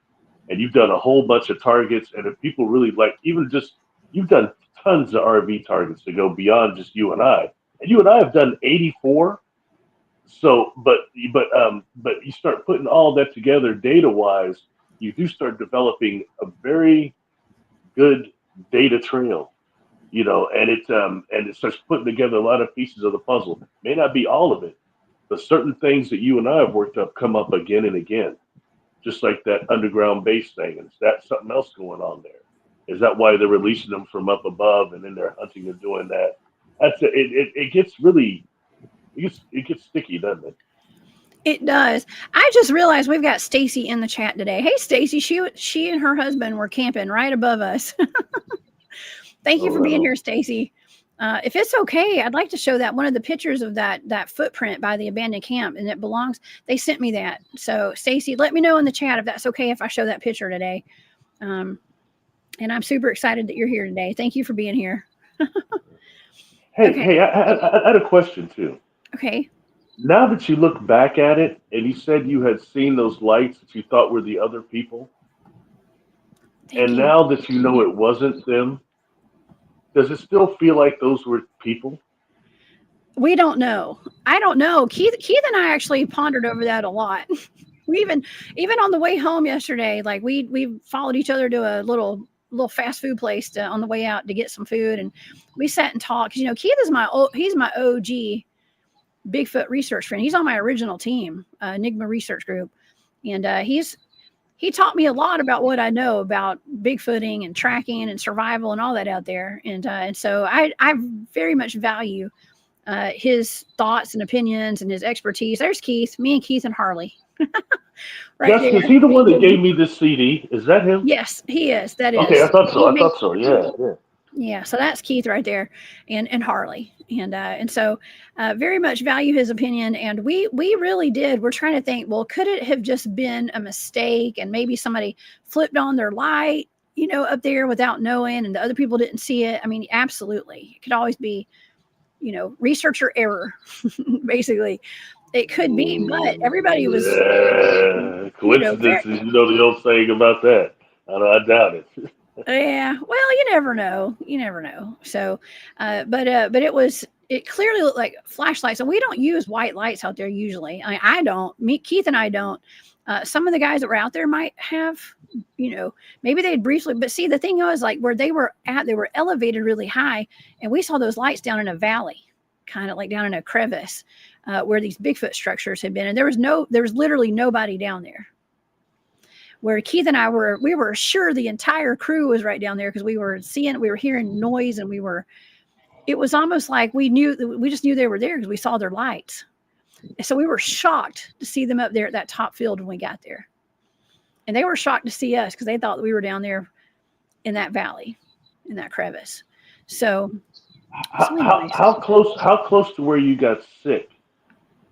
S2: And you've done a whole bunch of targets. And if people really like, even just, you've done tons of RV targets to go beyond just you and I. And you and I have done 84. So, but you start putting all that together data-wise, you do start developing a very good data trail, and it starts putting together a lot of pieces of the puzzle. May not be all of it, but certain things that you and I have worked up come up again and again, just like that underground base thing. And is that something else going on there? Is that why they're releasing them from up above and then they're hunting and doing that? It gets really, it gets sticky, doesn't it?
S1: It does. I just realized we've got Stacy in the chat today. Hey, Stacy, she and her husband were camping right above us. Thank you for being here, Stacy. If it's okay, I'd like to show that one of the pictures of that footprint by the abandoned camp, and it belongs. They sent me that. So, Stacy, let me know in the chat if that's okay if I show that picture today. And I'm super excited that you're here today. Thank you for being here.
S2: Hey, I had a question too.
S1: Okay.
S2: Now that you look back at it, and you said you had seen those lights that you thought were the other people, now that you know it wasn't them, does it still feel like those were people?
S1: We don't know. I don't know. Keith and I actually pondered over that a lot. We even on the way home yesterday, like we followed each other to a little fast food place on the way out to get some food, and we sat and talked. Keith is he's my OG Bigfoot research friend. He's on my original team, Enigma Research Group, and he taught me a lot about what I know about Bigfooting and tracking and survival and all that out there. And so I very much value his thoughts and opinions and his expertise. There's Keith, me and Keith and Harley.
S2: Right there. Is he the one that gave me this CD? Is that him?
S1: Yes, he is. That is.
S2: Okay, I thought so. Yeah.
S1: Yeah, so that's Keith right there, and Harley, and so very much value his opinion, and we really did. We're trying to think, well, could it have just been a mistake, and maybe somebody flipped on their light, up there without knowing, and the other people didn't see it? I mean, absolutely, it could always be, researcher error, basically. It could be, but everybody was
S2: coincidences. The old saying about that. I doubt it.
S1: Yeah, well, you never know. So, but it clearly looked like flashlights, and we don't use white lights out there usually. I don't. Keith and I don't. Some of the guys that were out there might have, maybe they'd briefly. But see, the thing was, like where they were at, they were elevated really high, and we saw those lights down in a valley, kind of like down in a crevice, where these Bigfoot structures had been, and there was literally nobody down there. Where Keith and I we were sure the entire crew was right down there because we were hearing noise, and it was almost like we just knew they were there because we saw their lights. So we were shocked to see them up there at that top field when we got there. And they were shocked to see us because they thought that we were down there in that valley, in that crevice. So
S2: how close to where you got sick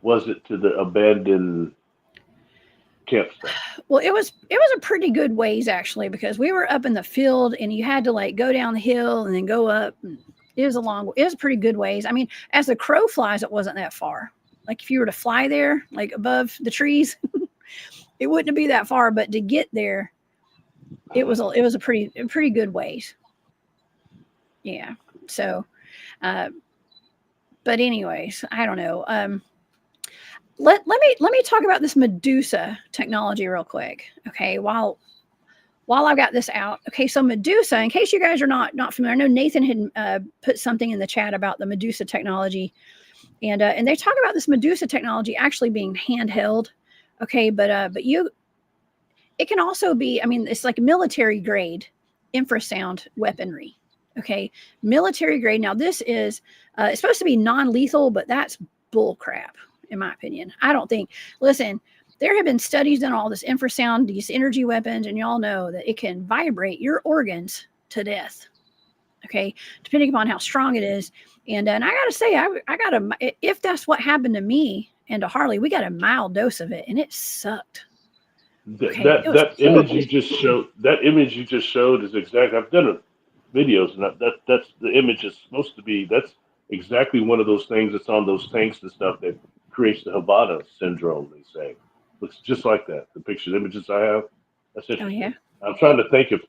S2: was it to the abandoned campsite?
S1: Well, it was a pretty good ways actually, because we were up in the field and you had to like go down the hill and then go up. It was a pretty good ways. I mean, as the crow flies, it wasn't that far. Like if you were to fly there, like above the trees, it wouldn't be that far. But to get there, it was a pretty good ways. Yeah. So, but anyways, I don't know. Let me talk about this Medusa technology real quick. Okay, while I've got this out. Okay, so Medusa, in case you guys are not familiar, I know Nathan had put something in the chat about the Medusa technology, and they talk about this Medusa technology actually being handheld. Okay, but it can also be. I mean, it's like military grade infrasound weaponry. Okay, military grade. Now this is it's supposed to be non-lethal, but that's bull crap. In my opinion, I don't think, listen, there have been studies done on all this infrasound, these energy weapons, and y'all know that it can vibrate your organs to death. Okay, depending upon how strong it is. And I got to say, I got if that's what happened to me and to Harley, we got a mild dose of it, and it sucked. Okay, it was
S2: That image
S1: horrible.
S2: you just showed, is exact. I've done videos, and that's the image is supposed to be. That's exactly one of those things that's on those tanks and stuff that creates the Havana syndrome. They say looks just like that. The picture images I have. That's
S1: Oh yeah.
S2: interesting. I'm trying to think if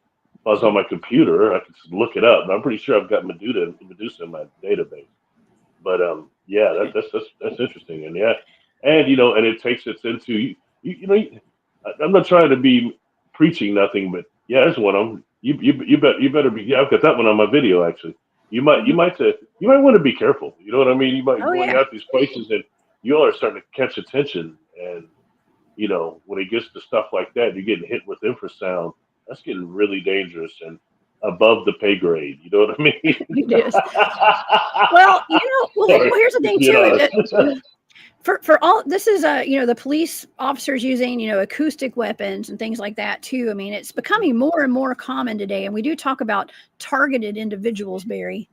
S2: I was on my computer, I could just look it up. I'm pretty sure I've got Medusa in my database. But yeah, that's interesting, and yeah, and and it takes us into I'm not trying to be preaching nothing, but yeah, there's one of them. You better be. Yeah, I've got that one on my video actually.
S1: Hmm.
S2: You might want to be careful. You know what I mean? You might
S1: Oh
S2: going
S1: yeah.
S2: out these places and you all are starting to catch attention, and when it gets to stuff like that, you're getting hit with infrasound. That's getting really dangerous and above the pay grade. You know what I mean?
S1: It is. Well,
S2: Sorry,
S1: well, here's the
S2: just
S1: thing
S2: being
S1: too.
S2: honest.
S1: For all this is the police officers using acoustic weapons and things like that too. I mean, it's becoming more and more common today, and we do talk about targeted individuals, Barry,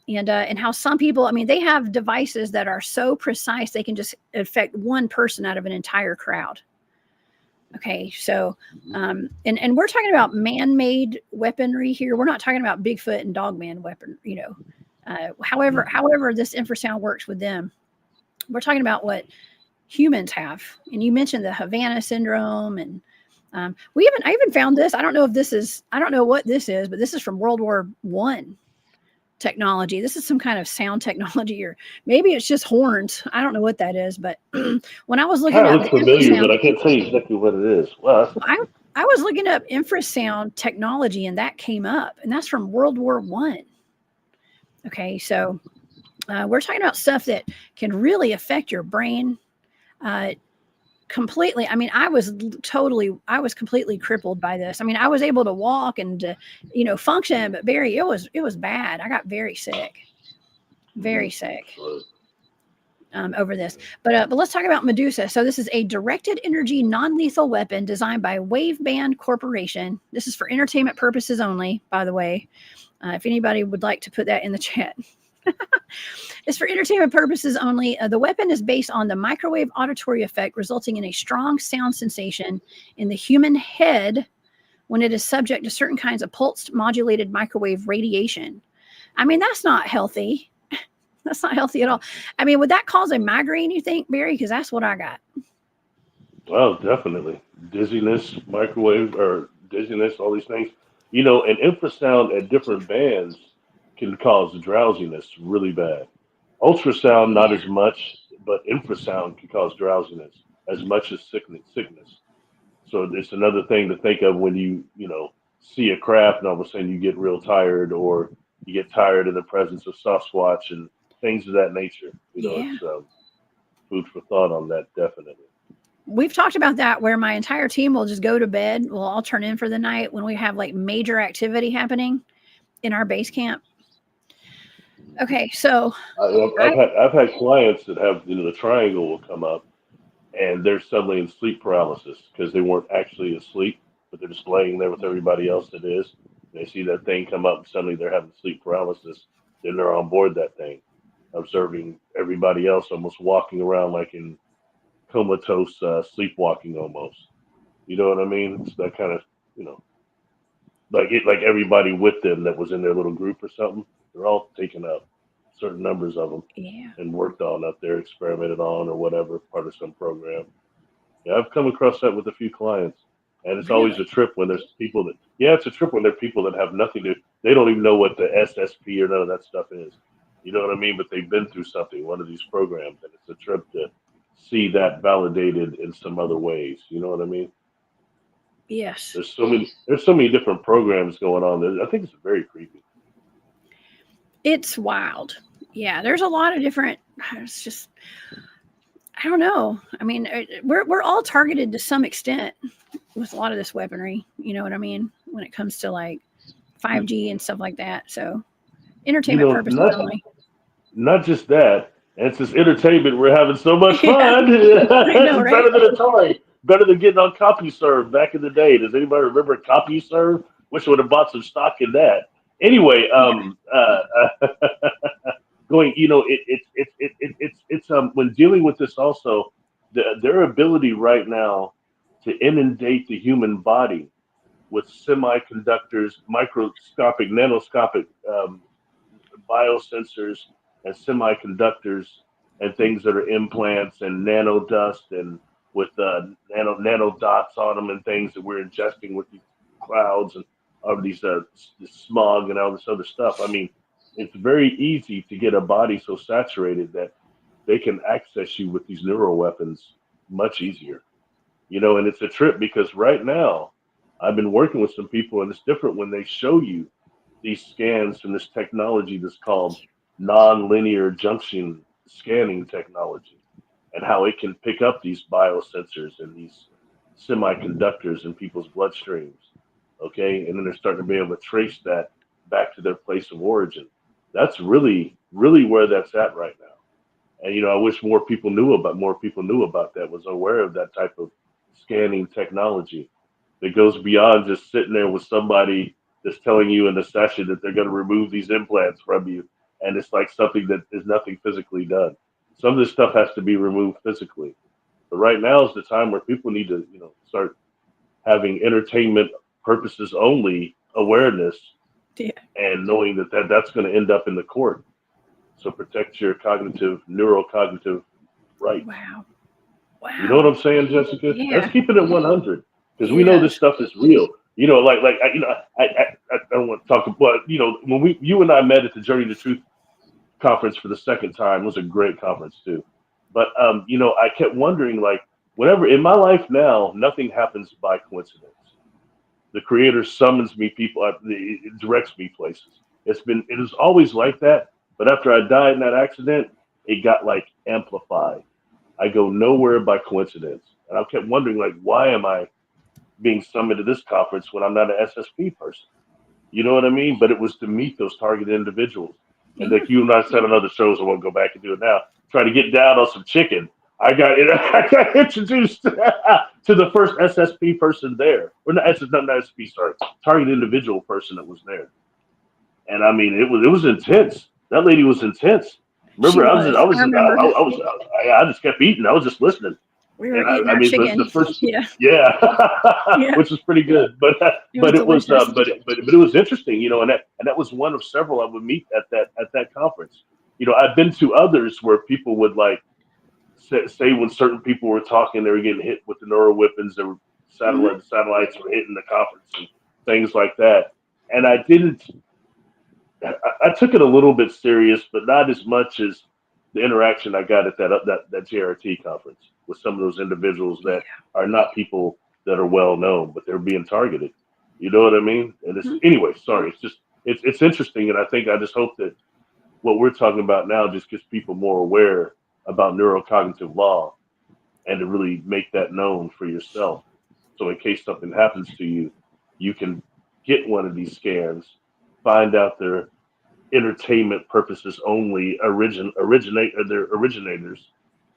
S1: and how some people, I mean, they have devices that are so precise they can just affect one person out of an entire crowd. Okay, so and we're talking about man-made weaponry here. We're not talking about Bigfoot and Dogman weapon. However this infrasound works with them, we're talking about what humans have. And you mentioned the Havana syndrome, and I even found this. I don't know what this is, but this is from World War I technology. This is some kind of sound technology, or maybe it's just horns. I don't know what that is, but when I was looking
S2: Kind of
S1: up the
S2: looks familiar, but
S1: infrasound,
S2: I can't tell you exactly what it is. Wow,
S1: I was looking up infrasound technology, and that came up, and that's from World War I. Okay, so we're talking about stuff that can really affect your brain uh, completely. I mean, I was completely crippled by this. I mean, I was able to walk and function, but Barry, it was bad. I got very sick, very sick over this. But let's talk about Medusa. So this is a directed energy non-lethal weapon designed by Waveband Corporation. This is for entertainment purposes only, by the way. If anybody would like to put that in the chat. It's for entertainment purposes only. The weapon is based on the microwave auditory effect, resulting in a strong sound sensation in the human head when it is subject to certain kinds of pulsed modulated microwave radiation. I mean, that's not healthy. That's not healthy at all. I mean, would that cause a migraine, you think, Barry? Because that's what I got.
S2: well, definitely dizziness, microwave or dizziness, all these things. And infrasound at different bands can cause drowsiness really bad. Ultrasound, not
S1: Yeah.
S2: as much, but infrasound can cause drowsiness as much as sickness. So it's another thing to think of when you see a craft and all of a sudden you get real tired, or you get tired in the presence of Sasquatch and things of that nature.
S1: Yeah.
S2: It's food for thought on that, definitely.
S1: We've talked about that where my entire team will just go to bed. We'll all turn in for the night when we have like major activity happening in our base camp. Okay, so I
S2: I've had clients that have the triangle will come up and they're suddenly in sleep paralysis because they weren't actually asleep, but they're just laying there with everybody else that is. They see that thing come up and suddenly they're having sleep paralysis. Then they're on board that thing, observing everybody else almost walking around like in comatose sleepwalking almost. You know what I mean? It's that kind of, you know, like everybody with them that was in their little group or something. They're all taken up, certain numbers of them,
S1: yeah,
S2: and worked on up there, experimented on or whatever, part of some program. Yeah, I've come across that with a few clients, and it's always a
S1: really,
S2: trip when there's people that. Yeah, it's a trip when there are people that have nothing to. They don't even know what the SSP or none of that stuff is. You know what I mean? But they've been through something, one of these programs, and it's a trip to see that validated in some other ways. You know what I mean?
S1: yes,
S2: There's so many different programs going on there. I think it's very creepy.
S1: it's wild. Yeah, there's a lot of different. It's just I don't know. I mean, we're all targeted to some extent with a lot of this weaponry. You know what I mean? When it comes to like 5G and stuff like that. So
S2: You
S1: entertainment
S2: know,
S1: purposes
S2: not
S1: only.
S2: not just that. And it's this entertainment. We're having so much
S1: Yeah,
S2: fun.
S1: I know,
S2: It's
S1: right?
S2: better than a toy. Better than getting on CompuServe back in the day. Does anybody remember CompuServe? Wish I would have bought some stock in that. Anyway,
S1: Yeah.
S2: going, it's when dealing with this also, their ability right now to inundate the human body with semiconductors, microscopic, nanoscopic biosensors and semiconductors and things that are implants and nano dust and with nano dots on them and things that we're ingesting with these clouds and of these this smog and all this other stuff. I mean, it's very easy to get a body so saturated that they can access you with these neural weapons much easier. And it's a trip because right now I've been working with some people, and it's different when they show you these scans from this technology that's called nonlinear junction scanning technology, and how it can pick up these biosensors and these semiconductors in people's bloodstreams. Okay, and then they're starting to be able to trace that back to their place of origin. That's really, really where that's at right now. And I wish more people knew about that, was aware of that type of scanning technology that goes beyond just sitting there with somebody that's telling you in the session that they're going to remove these implants from you, and it's like something that is nothing physically done. Some of this stuff has to be removed physically. But right now is the time where people need to, start having entertainment purposes only awareness,
S1: Yeah.
S2: and knowing that's going to end up in the court. So protect your neurocognitive right.
S1: Wow.
S2: You know what
S1: Wow.
S2: I'm saying, Jessica? Let's
S1: Yeah.
S2: keep it at 100 because we know this
S1: Yes.
S2: stuff is real. I don't want to talk about, when you and I met at the Journey to Truth conference for the second time. It was a great conference too. But, I kept wondering, like, whatever in my life now, nothing happens by coincidence. The creator summons me people, it directs me places. It was always like that. But after I died in that accident, it got like amplified. I go nowhere by coincidence. And I kept wondering, like, why am I being summoned to this conference when I'm not an SSP person? You know what I mean? But it was to meet those targeted individuals. And
S1: Yeah.
S2: like you and I said on other shows, I won't go back and do it now. Try to get down on some chicken. I got introduced to the first SSP person there, or not SSP, sorry, targeted individual person that was there. And I mean, it was intense. That lady was intense.
S1: She
S2: Remember,
S1: was. I remember.
S2: I just kept eating. I was just listening.
S1: We were
S2: And
S1: eating
S2: I
S1: our
S2: mean, the
S1: chicken.
S2: first,
S1: Yeah.
S2: yeah,
S1: Yeah.
S2: which was pretty good.
S1: It was
S2: But it was,
S1: delicious.
S2: but it was interesting, and that was one of several I would meet at that conference. I've been to others where people would like say when certain people were talking, they were getting hit with the neural weapons. There were
S1: Hmm.
S2: satellites were hitting the conference and things like that. And I didn't. I took it a little bit serious, but not as much as the interaction I got at that JRT conference with some of those individuals
S1: Yeah.
S2: that are not people that are well known, but they're being targeted. You know what I mean? And it's
S1: Mhm.
S2: anyway. Sorry, it's interesting, and I just hope that what we're talking about now just gets people more aware about neurocognitive law and to really make that known for yourself. So in case something happens to you, you can get one of these scans, find out their entertainment purposes only their originators,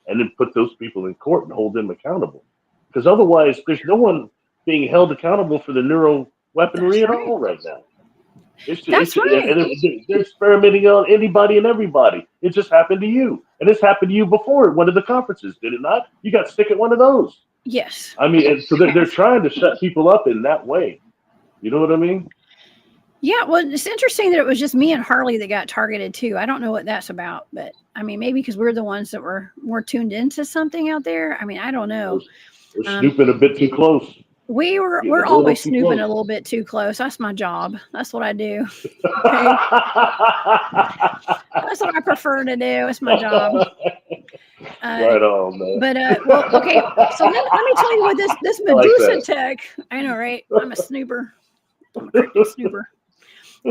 S2: and then put those people in court and hold them accountable. Because otherwise, there's no one being held accountable for the neuro
S1: That's
S2: weaponry at
S1: right.
S2: all right now.
S1: That's right.
S2: And they're experimenting on anybody and everybody. It just happened to you, and this happened to you before at one of the conferences, did it not? You got sick at one of those.
S1: Yes.
S2: I mean, and so they're
S1: Yes.
S2: trying to shut people up in that way. You know what I mean?
S1: Yeah. Well, it's interesting that it was just me and Harley that got targeted too. I don't know what that's about, but I mean, maybe because we're the ones that were more tuned into something out there. I mean, I don't know.
S2: We're
S1: Um,
S2: snooping a bit too close, getting
S1: we're
S2: a little
S1: always
S2: too
S1: snooping a
S2: close.
S1: little bit too close. That's my job. That's what I do. Okay. That's what I prefer to do. It's my job. Uh,
S2: Right on, man.
S1: well, okay. So let me tell you what this
S2: I like
S1: Medusa
S2: that.
S1: tech. I know, right? I'm a snooper. I'm a cryptid snooper.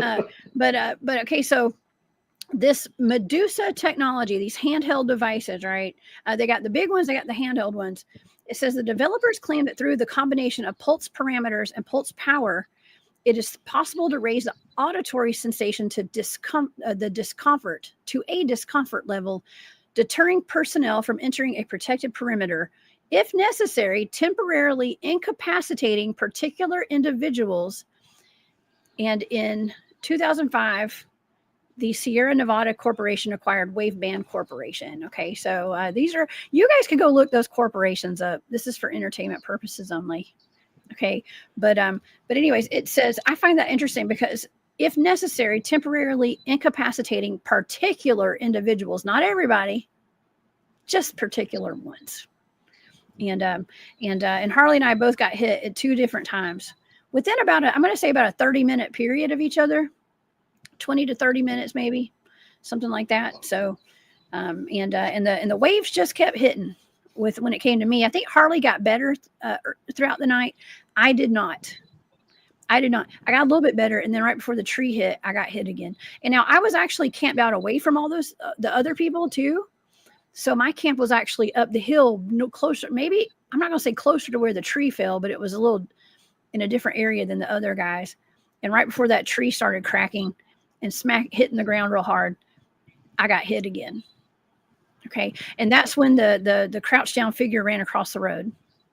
S1: Uh, but okay. So this Medusa technology, these handheld devices, right? They got the big ones. They got the handheld ones. It says the developers claim that through the combination of pulse parameters and pulse power, it is possible to raise the auditory sensation to the discomfort to a discomfort level, deterring personnel from entering a protected perimeter, if necessary, temporarily incapacitating particular individuals, and in 2005, the Sierra Nevada Corporation acquired Waveband Corporation. Okay, so these are, you guys can go look those corporations up. This is for entertainment purposes only. Okay, but anyways, it says, I find that interesting because if necessary, temporarily incapacitating particular individuals, not everybody, just particular ones. And Harley and I both got hit at 2 different times within about I'm going to say about a 30-minute period of each other, 20 to 30 minutes, maybe something like that. So, and the waves just kept hitting when it came to me. I think Harley got better throughout the night. I did not. I got a little bit better. And then right before the tree hit, I got hit again. And now I was actually camped out away from all those, the other people too. So my camp was actually up the hill, no closer. Maybe I'm not going to say closer to where the tree fell, but it was a little in a different area than the other guys. And right before that tree started cracking and hitting the ground real hard, I got hit again. Okay. And that's when the crouched down figure ran across the road.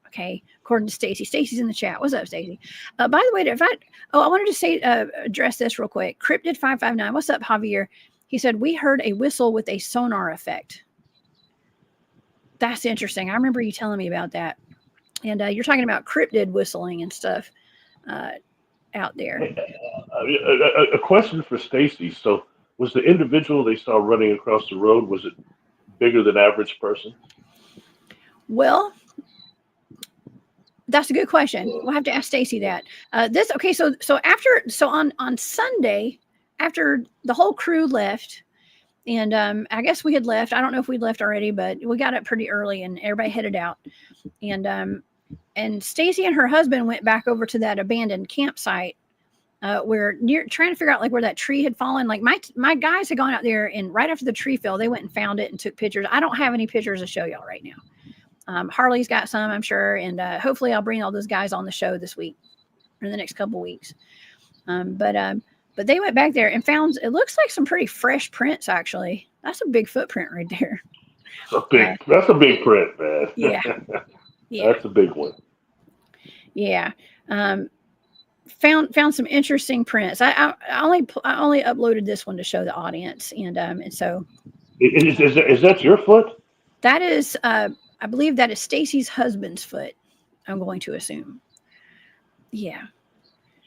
S1: Okay. According to Stacy. Stacy's in the chat. What's up, Stacy? By the way, I wanted to say, address this real quick. Cryptid 559. What's up, Javier? He said, we heard a whistle with a sonar effect. That's interesting. I remember you telling me about that. And you're talking about cryptid whistling and stuff out there.
S2: A question for Stacy. So was the individual they saw running across the road, was it bigger than average person?
S1: Well, that's a good question. We'll have to ask Stacy that. So on Sunday, after the whole crew left, and I guess we had left. I don't know if we'd left already, but we got up pretty early and everybody headed out. And Stacy and her husband went back over to that abandoned campsite where trying to figure out like where that tree had fallen. Like my guys had gone out there, and right after the tree fell, they went and found it and took pictures. I don't have any pictures to show y'all right now. Harley's got some, I'm sure. And hopefully I'll bring all those guys on the show this week or in the next couple weeks. But they went back there and found, it looks like some pretty fresh prints, actually. That's a big footprint right there.
S2: That's a big print, man.
S1: Yeah.
S2: That's a big one.
S1: Yeah. Found some interesting prints. I only uploaded this one to show the audience. And so.
S2: Is that your foot?
S1: That is, I believe that is Stacy's husband's foot, I'm going to assume. Yeah.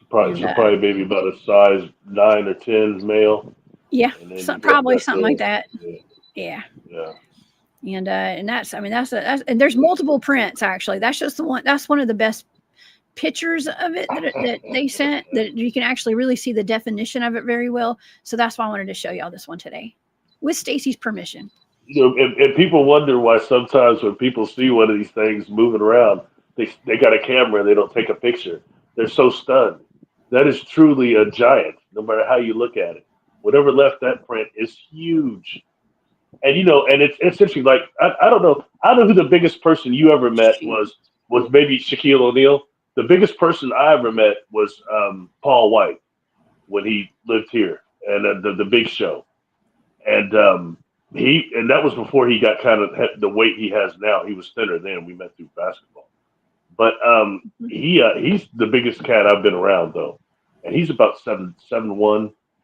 S2: Probably maybe about a size 9 or 10 male.
S1: Yeah, probably something like that. Yeah. And that's and there's multiple prints actually. That's just the one. That's one of the best pictures of it that they sent, that you can actually really see the definition of it very well. So that's why I wanted to show y'all this one today, with Stacy's permission.
S2: And people wonder why sometimes when people see one of these things moving around, they got a camera and they don't take a picture. They're so stunned. That is truly a giant, no matter how you look at it. Whatever left that print is huge. And and it's interesting, like I don't know who the biggest person you ever met was maybe Shaquille O'Neal. The biggest person I ever met was Paul White when he lived here, and the Big Show. And that was before he got kind of the weight he has now. He was thinner then. We met through basketball. But he's the biggest cat I've been around, though. And he's about 7'1",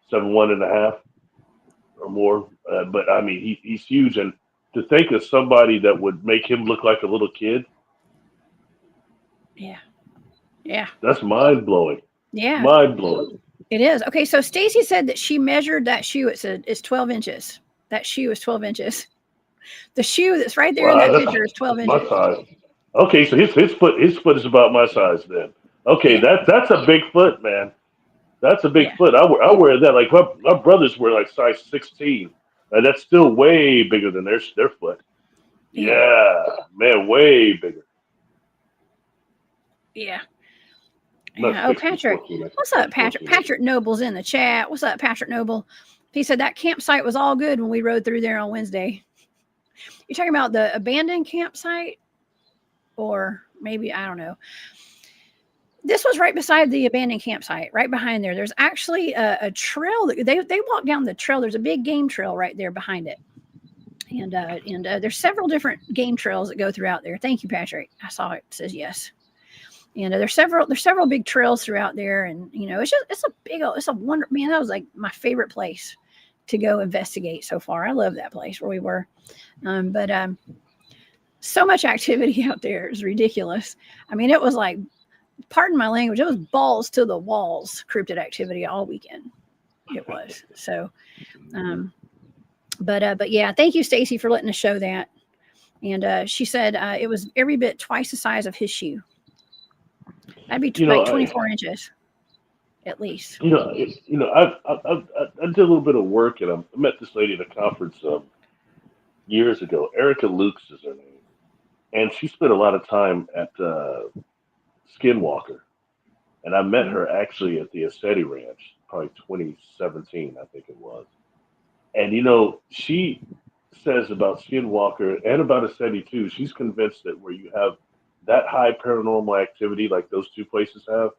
S2: 7'1.5" or more. But I mean, he's huge. And to think of somebody that would make him look like a little kid.
S1: Yeah. That's
S2: mind blowing.
S1: Yeah.
S2: Mind blowing.
S1: It is. Okay. So Stacy said that she measured that shoe. It's 12 inches. That shoe is 12 inches. The shoe that's right there in that picture is 12 inches.
S2: My size. Okay, so his foot is about my size then. Okay, yeah. That's a big foot, man. That's a big foot. I wear that. Like my brothers wear like size 16, and that's still way bigger than their foot. Yeah, man, way bigger.
S1: Yeah. Oh, Patrick. What's up, Patrick? Patrick Noble's in the chat. What's up, Patrick Noble? He said that campsite was all good when we rode through there on Wednesday. You're talking about the abandoned campsite? Or maybe, I don't know. This was right beside the abandoned campsite, right behind there. There's actually a trail that they walk down the trail. There's a big game trail right there behind it. And there's several different game trails that go throughout there. Thank you, Patrick. I saw it. It says yes. And there's several big trails throughout there, and it's a wonder, man. That was like my favorite place to go investigate so far. I love that place where we were, but so much activity out there. It was ridiculous. I mean, it was like, pardon my language, it was balls to the walls cryptid activity all weekend. It was. So, but yeah, thank you, Stacy, for letting us show that. And she said it was every bit twice the size of his shoe. That'd be like 24 inches, at least.
S2: I did a little bit of work, and I met this lady at a conference years ago. Erica Lukes is her name, and she spent a lot of time at Skinwalker, and I met her actually at the Ascetti Ranch, probably 2017, I think it was. And she says about Skinwalker and about Ascetti too. She's convinced that where you have that high paranormal activity, like those two places have,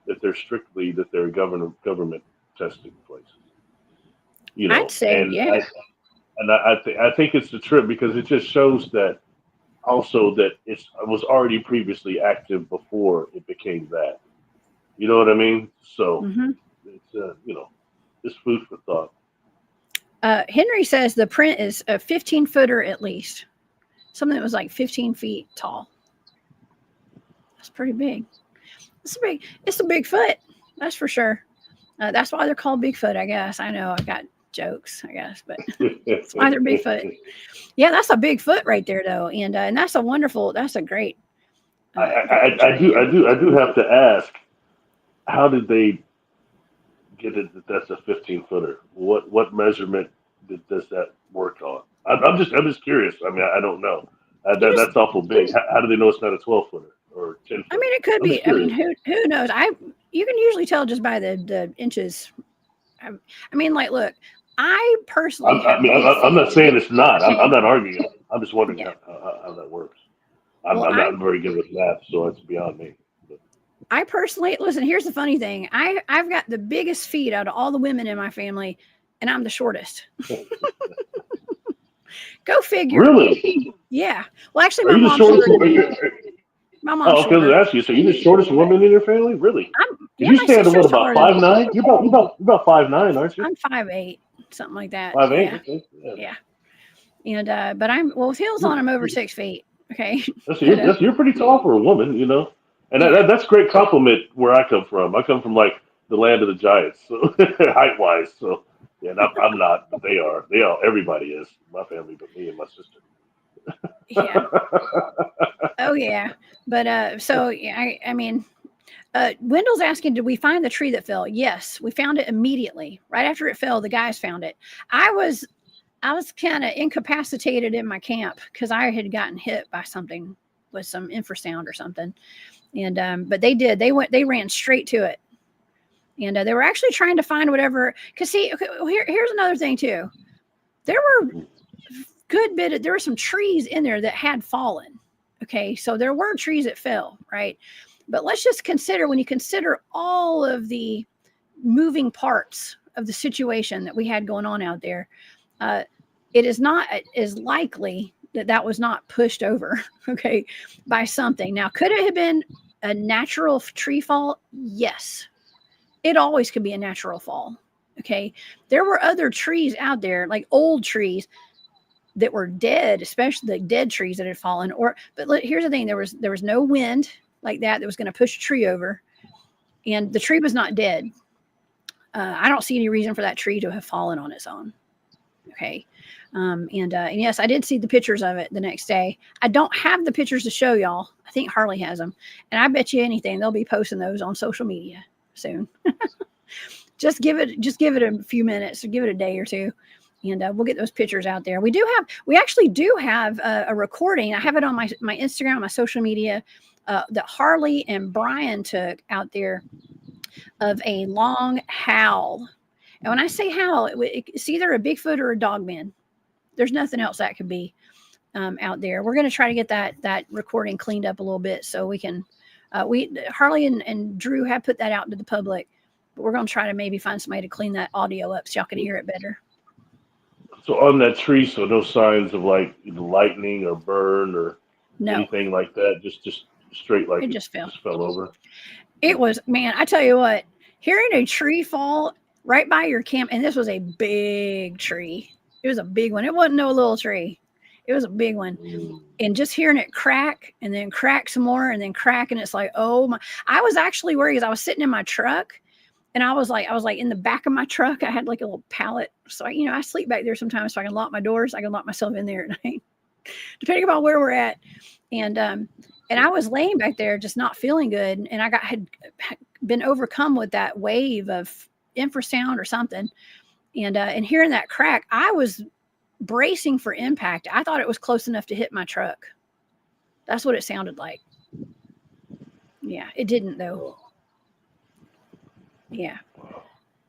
S2: that they're government testing places.
S1: I'd say,
S2: and
S1: yeah.
S2: I think it's the trip, because it just shows that also that it was already previously active before it became that. You know what I mean? So it's it's food for thought.
S1: Henry says the print is a 15-footer at least. Something that was like 15 feet tall. That's pretty big. It's a Bigfoot. That's for sure. That's why they're called Bigfoot, I guess. I know I've got jokes, I guess, but that's why they're Bigfoot. Yeah, that's a Bigfoot right there, though, and that's a great.
S2: I do have to ask, how did they get it that that's a 15-footer? What measurement does that work on? I'm just curious. I mean, I don't know. That's awful big. How do they know it's not a 12-footer or 10-footer?
S1: I mean, it could be. I mean, who knows? You can usually tell just by the inches. I mean, like, look, I personally.
S2: I'm not saying it's not. I'm not arguing. I'm just wondering how that works. I'm not very good with math, so it's beyond me. But.
S1: I personally, listen, here's the funny thing. I've got the biggest feet out of all the women in my family, and I'm the shortest. Go figure.
S2: Really?
S1: Yeah. Well, actually, my mom's shorter. My mom's
S2: I was going to ask you. So you're the shortest woman in your family, really? You stand at what, about 5'9"? You're about 5'9", aren't you?
S1: I'm 5'8", something like that.
S2: 5'8".
S1: Yeah.
S2: Okay.
S1: Yeah. And but with heels on, I'm over 6 feet. Okay.
S2: You're pretty tall for a woman, And that's a great compliment where I come from. I come from like the land of the giants, so height wise. So yeah, I'm not, but they are. Everybody is. My family, but me and my sister.
S1: Yeah. Oh yeah. But so yeah, I mean, Wendell's asking, did we find the tree that fell? Yes, we found it immediately. Right after it fell, the guys found it. I was kind of incapacitated in my camp because I had gotten hit by something with some infrasound or something. And but they ran straight to it. And they were actually trying to find whatever, because see, okay, here's another thing too. There were some trees in there that had fallen. Okay, so there were trees that fell, right? But let's just consider, when you consider all of the moving parts of the situation that we had going on out there, it is not as likely that was not pushed over, okay, by something. Now, could it have been a natural tree fall? Yes. It always could be a natural fall, okay? There were other trees out there, like old trees, that were dead, especially the dead trees that had fallen. But here's the thing: there was no wind like that was going to push a tree over, and the tree was not dead. I don't see any reason for that tree to have fallen on its own. Okay, and yes, I did see the pictures of it the next day. I don't have the pictures to show y'all. I think Harley has them, and I bet you anything they'll be posting those on social media soon. just give it a few minutes, or give it a day or two. And we'll get those pictures out there. We actually do have a recording. I have it on my Instagram, my social media, that Harley and Brian took out there of a long howl. And when I say howl, it's either a Bigfoot or a Dogman. There's nothing else that could be out there. We're going to try to get that recording cleaned up a little bit so we can. Harley and Drew have put that out into the public, but we're going to try to maybe find somebody to clean that audio up so y'all can hear it better.
S2: So on that tree, so no signs of like lightning or burn or anything like that. Just straight like
S1: It
S2: it
S1: just fell.
S2: just fell over.
S1: It was, man, I tell you what, hearing a tree fall right by your camp, and this was a big tree. It was a big one. It wasn't no little tree. It was a big one. And just hearing it crack and then crack some more and then crack, and it's like, oh my, I was actually worried because I was sitting in my truck and I was like in the back of my truck. I had like a little pallet. So I sleep back there sometimes so I can lock my doors. I can lock myself in there at night, depending upon where we're at. And I was laying back there just not feeling good. And I had been overcome with that wave of infrasound or something. And hearing that crack, I was bracing for impact. I thought it was close enough to hit my truck. That's what it sounded like. Yeah, it didn't though. Yeah,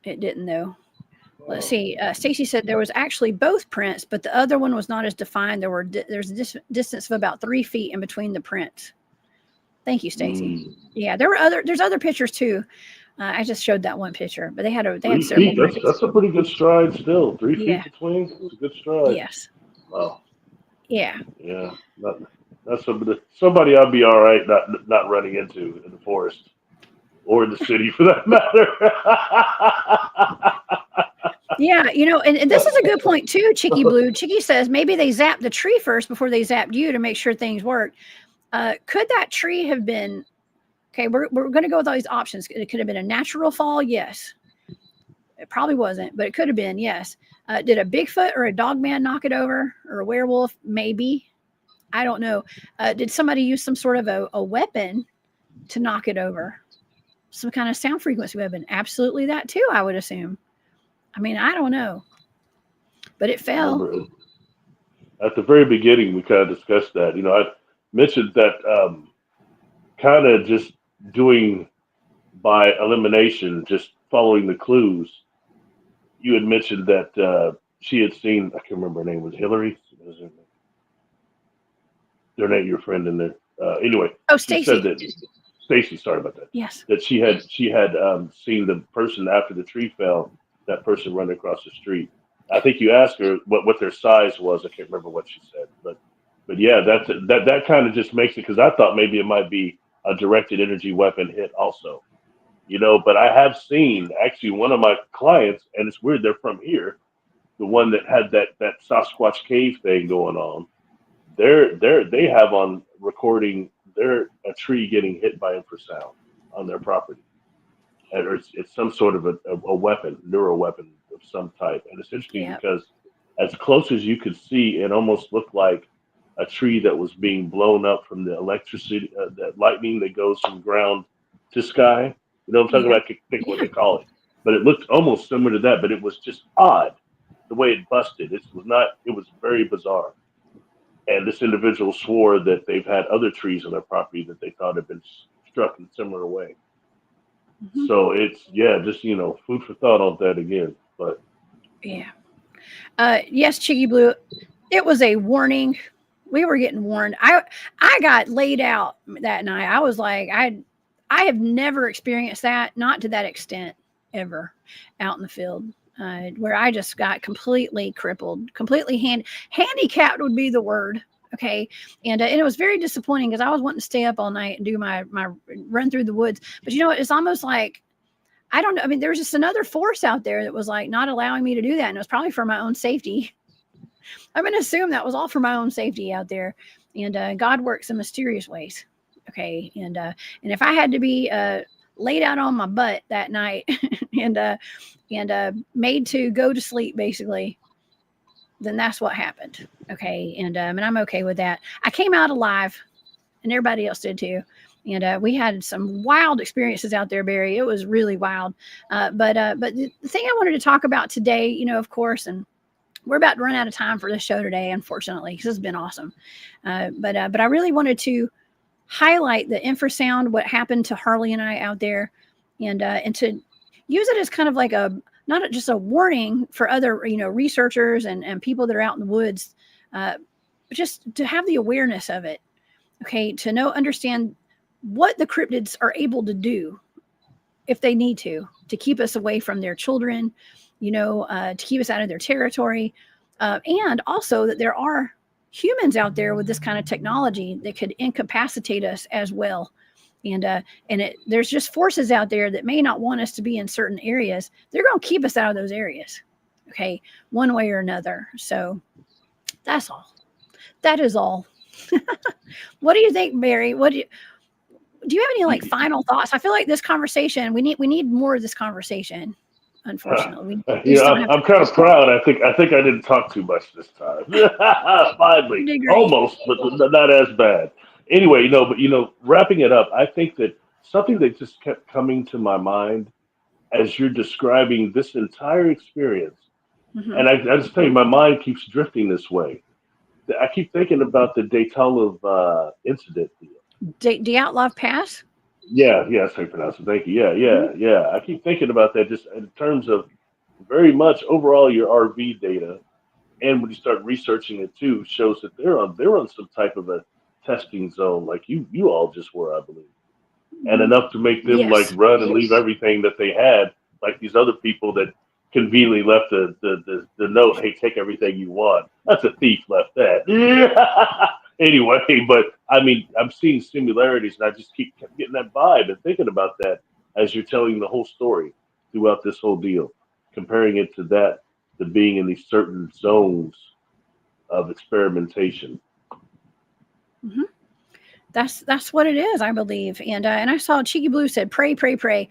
S1: it didn't though. Let's see. Stacy said there was actually both prints, but the other one was not as defined. There's a distance of about 3 feet in between the prints. Thank you, Stacy. Yeah, there's other pictures too. I just showed that one picture, but they had
S2: 3
S1: several.
S2: feet. That's a pretty good stride still. 3 feet between. It's a good stride.
S1: Yes.
S2: Wow.
S1: Yeah.
S2: Yeah. That's somebody I'd be all right not running into in the forest or in the city for that matter.
S1: Yeah, and this is a good point too, Chicky Blue. Chicky says maybe they zapped the tree first before they zapped you to make sure things work. Could that tree have been, okay, we're going to go with all these options. It could have been a natural fall, yes. It probably wasn't, but it could have been, yes. Did a Bigfoot or a Dogman knock it over, or a werewolf? Maybe. I don't know. Did somebody use some sort of a weapon to knock it over? Some kind of sound frequency weapon? Absolutely that too, I would assume. I mean, I don't know. But it fell.
S2: Remember, at the very beginning, we kind of discussed that. I mentioned that kind of just doing by elimination, just following the clues. You had mentioned that she had seen, I can't remember her name, was Hillary? Donate your friend in there. Anyway,
S1: Stacy.
S2: She said that Stacy, sorry about that.
S1: Yes.
S2: That she had seen the person after the tree fell, that person running across the street. I think you asked her what their size was. I can't remember what she said, but yeah, that kind of just makes it, because I thought maybe it might be a directed energy weapon hit also, But I have seen actually one of my clients, and it's weird, they're from here, the one that had that Sasquatch cave thing going on. They have on recording a tree getting hit by infrasound on their property, and it's some sort of a weapon, neural weapon of some type. And it's interesting because as close as you could see, it almost looked like a tree that was being blown up from the electricity, that lightning that goes from ground to sky. You know what I'm talking about? I can't think what they call it, but it looked almost similar to that. But it was just odd the way it busted. It was very bizarre. And this individual swore that they've had other trees on their property that they thought had been struck in a similar way. Mm-hmm. So it's, just, food for thought on that again. But
S1: yes, Chicky Blue, it was a warning. We were getting warned. I got laid out that night. I was like, I have never experienced that, not to that extent ever, out in the field. Where I just got completely crippled, completely handicapped would be the word. Okay. And it was very disappointing because I was wanting to stay up all night and do my run through the woods. But it's almost like, I don't know. I mean, there was just another force out there that was like not allowing me to do that. And it was probably for my own safety. I'm going to assume that was all for my own safety out there. And God works in mysterious ways. Okay. And if I had to be laid out on my butt that night and made to go to sleep, basically, then that's what happened. Okay. And I'm okay with that. I came out alive, and everybody else did too. And we had some wild experiences out there, Barry. It was really wild. But the thing I wanted to talk about today, of course, and we're about to run out of time for this show today, unfortunately, because it's been awesome. But I really wanted to highlight the infrasound, what happened to Harley and I out there, and to use it as kind of like not just a warning for other, researchers and people that are out in the woods, but just to have the awareness of it. Okay. To understand what the cryptids are able to do if they need to keep us away from their children, to keep us out of their territory. And also that there are humans out there with this kind of technology that could incapacitate us as well. And there's just forces out there that may not want us to be in certain areas. They're going to keep us out of those areas, okay, one way or another. So that's all. That is all. What do you think, Barry? Do you have any like final thoughts? I feel like this conversation, we need more of this conversation. Unfortunately,
S2: I'm kind of proud. I think I didn't talk too much this time. Finally, almost, but not as bad. Anyway, but wrapping it up, I think that something that just kept coming to my mind as you're describing this entire experience, and I just tell you, my mind keeps drifting this way. I keep thinking about the Daytona incident.
S1: Dyatlov Pass?
S2: Yeah, that's how you pronounce it. Thank you. Yeah. I keep thinking about that just in terms of very much overall your RV data, and when you start researching it too, shows that they're on some type of a testing zone, like you all just were, I believe, and enough to make them like run and leave everything that they had, like these other people that conveniently left the note, hey, take everything you want. That's a thief left that. Anyway, but I mean, I'm seeing similarities, and I just keep getting that vibe and thinking about that as you're telling the whole story throughout this whole deal, comparing it to being in these certain zones of experimentation.
S1: Mm-hmm. That's what it is, I believe. And I saw Cheeky Blue said, pray, pray, pray.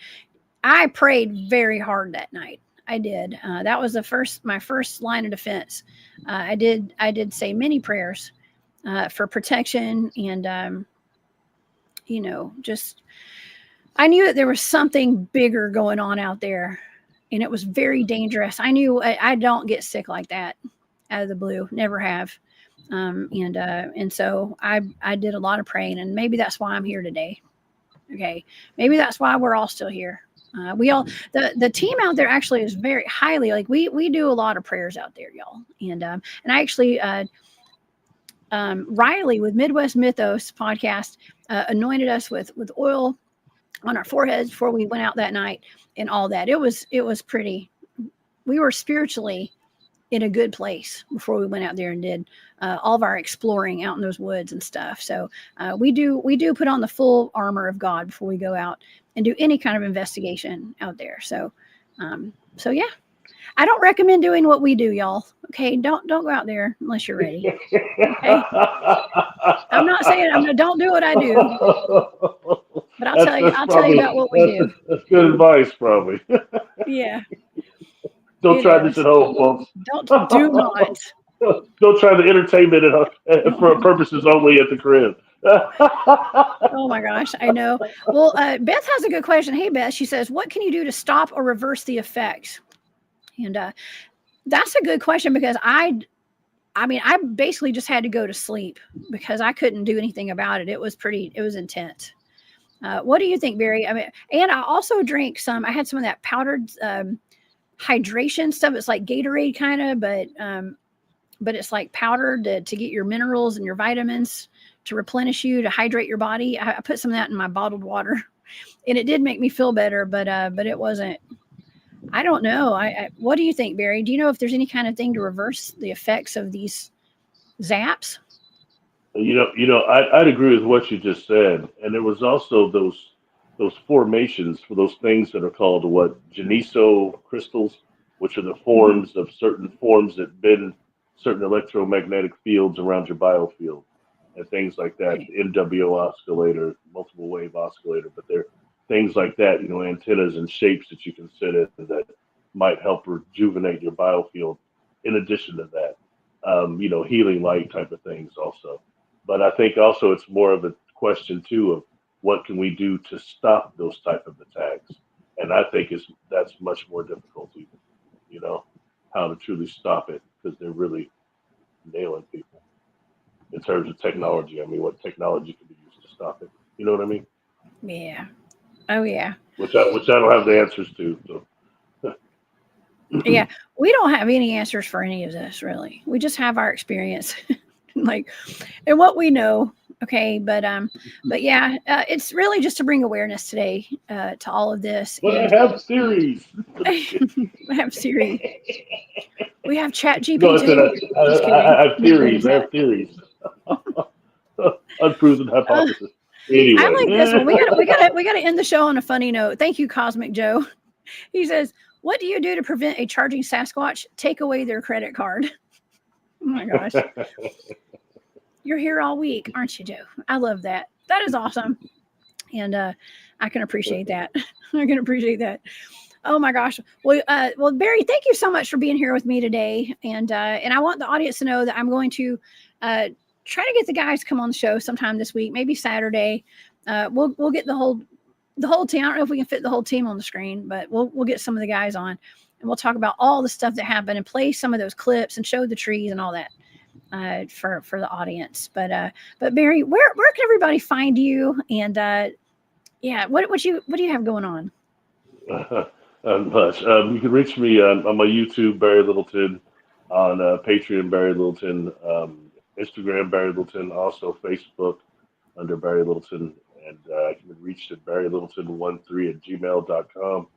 S1: I prayed very hard that night. I did. That was my first line of defense. I did say many prayers for protection, and just I knew that there was something bigger going on out there, and it was very dangerous. I knew I don't get sick like that out of the blue, never have. And so I did a lot of praying, and maybe that's why I'm here today. Okay. Maybe that's why we're all still here. We all, the team out there actually is very highly, like we do a lot of prayers out there, y'all. And I actually, Riley with Midwest Mythos podcast, anointed us with oil on our foreheads before we went out that night and all that. It was pretty, we were spiritually in a good place before we went out there and did all of our exploring out in those woods and stuff. So we do put on the full armor of God before we go out and do any kind of investigation out there. So yeah, I don't recommend doing what we do, y'all. Okay, don't go out there unless you're ready. Okay, I'm not saying don't do what I do, but I'll tell you about what we do.
S2: That's good advice, probably.
S1: Yeah.
S2: Don't try this at home, folks.
S1: Do not.
S2: Don't try the entertainment for purposes only at the crib.
S1: Oh my gosh, I know. Well, Beth has a good question. Hey, Beth, she says, what can you do to stop or reverse the effects? And that's a good question, because I basically just had to go to sleep because I couldn't do anything about it. It was intense. What do you think, Barry? I mean, and I also I had some of that powdered hydration stuff. It's like Gatorade kind of, but it's like powdered to get your minerals and your vitamins to replenish you, to hydrate your body. I put some of that in my bottled water, and it did make me feel better, but it wasn't, I don't know. What do you think, Barry? Do you know if there's any kind of thing to reverse the effects of these zaps?
S2: I'd agree with what you just said. And there was also those formations for those things that are called Geniso crystals, which are the forms of certain forms that bend certain electromagnetic fields around your biofield and things like that. MWO oscillator, multiple wave oscillator, but they're things like that, antennas and shapes that you can set in that might help rejuvenate your biofield. In addition to that, healing light type of things also. But I think also it's more of a question too of what can we do to stop those type of attacks? And I think that's much more difficult even, how to truly stop it, because they're really nailing people in terms of technology. I mean, what technology can be used to stop it? You know what I mean?
S1: Yeah. Oh yeah.
S2: Which I don't have the answers to. So.
S1: Yeah, we don't have any answers for any of this, really. We just have our experience, and what we know. Okay, but yeah, it's really just to bring awareness today to all of this.
S2: But I have theories.
S1: I have theories. We have Chat
S2: No, I
S1: GPT.
S2: said
S1: Just kidding.
S2: I have theories. I have theories. Unproven hypothesis.
S1: I
S2: Anyway,
S1: like this one. We gotta end the show on a funny note. Thank you, Cosmic Joe. He says, "What do you do to prevent a charging Sasquatch? Take away their credit card." Oh my gosh. You're here all week, aren't you, Joe? I love that. That is awesome. And I can appreciate that. I can appreciate that. Oh my gosh. Well, Barry, thank you so much for being here with me today. And I want the audience to know that I'm going to try to get the guys to come on the show sometime this week, maybe Saturday. We'll get the whole team. I don't know if we can fit the whole team on the screen, but we'll get some of the guys on, and we'll talk about all the stuff that happened and play some of those clips and show the trees and all that for the audience. But Barry, where can everybody find you? And what do you have going on?
S2: Much. You can reach me on my YouTube, Barry Littleton, on Patreon, Barry Littleton, Instagram, Barry Littleton, also Facebook under Barry Littleton, and I can be reached at barrylittleton13@gmail.com.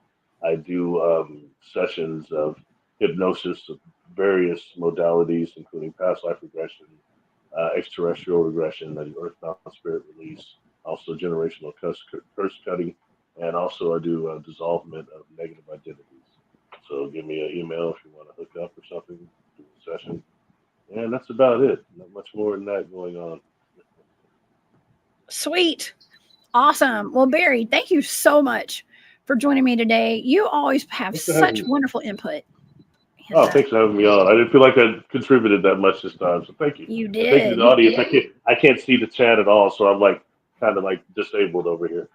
S2: I do sessions of hypnosis of various modalities, including past life regression, extraterrestrial regression, earthbound spirit release, also generational curse cutting, and also I do dissolvement of negative identities. So give me an email if you want to hook up or something, do a session. And that's about it. Not much more than that going on.
S1: Sweet. Awesome. Well, Barry, thank you so much for joining me today. You always have such wonderful input.
S2: Oh, thanks for having me on. I didn't feel like I contributed that much this time, so thank you.
S1: You did.
S2: Thank you to the audience. I can't see the chat at all, so I'm kind of disabled over here.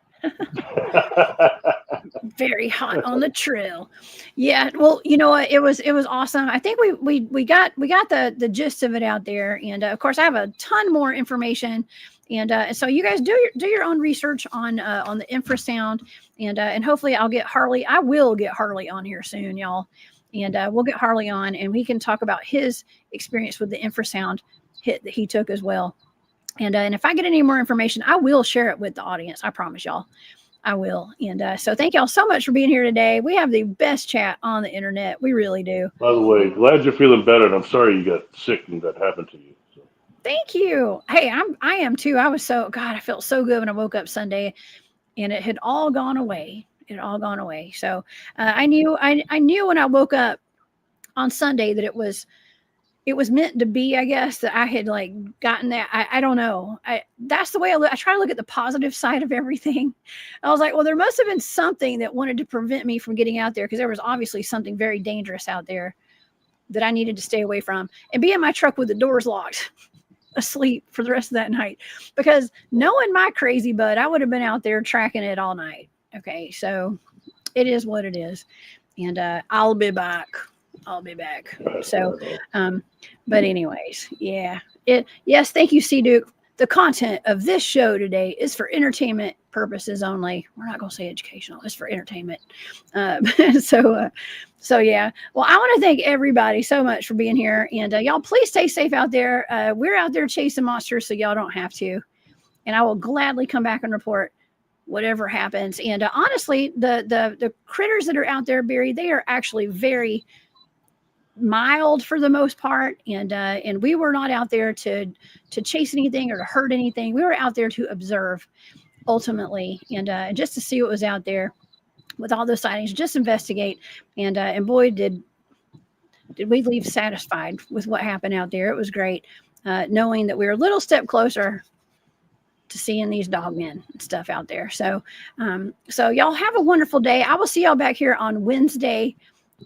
S1: Very hot on the trail. Yeah. Well, you know what? It was awesome. I think we got the gist of it out there, and of course, I have a ton more information. And so you guys do your own research on the infrasound, and hopefully I'll get Harley. I will get Harley on here soon, y'all, and we'll get Harley on, and we can talk about his experience with the infrasound hit that he took as well. And if I get any more information, I will share it with the audience. I promise y'all, I will. And so thank y'all so much for being here today. We have the best chat on the internet. We really do.
S2: By the way, glad you're feeling better, and I'm sorry you got sick and that happened to you. So.
S1: Thank you. Hey, I am too. I felt so good when I woke up Sunday, and it had all gone away. It had all gone away. So I knew when I woke up on Sunday that it was meant to be, I guess, that I had gotten that. I don't know. That's the way I try to look at the positive side of everything. I was like, well, there must have been something that wanted to prevent me from getting out there, because there was obviously something very dangerous out there that I needed to stay away from, and be in my truck with the doors locked, asleep for the rest of that night, because knowing my crazy butt, I would have been out there tracking it all night. Okay. So it is what it is. And I'll be back. So, but anyways, yeah. Yes, thank you, C. Duke. The content of this show today is for entertainment purposes only. We're not going to say educational. It's for entertainment. So yeah. Well, I want to thank everybody so much for being here, and y'all please stay safe out there. We're out there chasing monsters, so y'all don't have to. And I will gladly come back and report whatever happens. And honestly, the critters that are out there, Barry, they are actually very mild for the most part, and we were not out there to chase anything or to hurt anything. We were out there to observe, ultimately, and just to see what was out there with all those sightings, just investigate. And boy, did we leave satisfied with what happened out there. It was great, knowing that we were a little step closer to seeing these dogmen and stuff out there. So y'all have a wonderful day. I will see y'all back here on Wednesday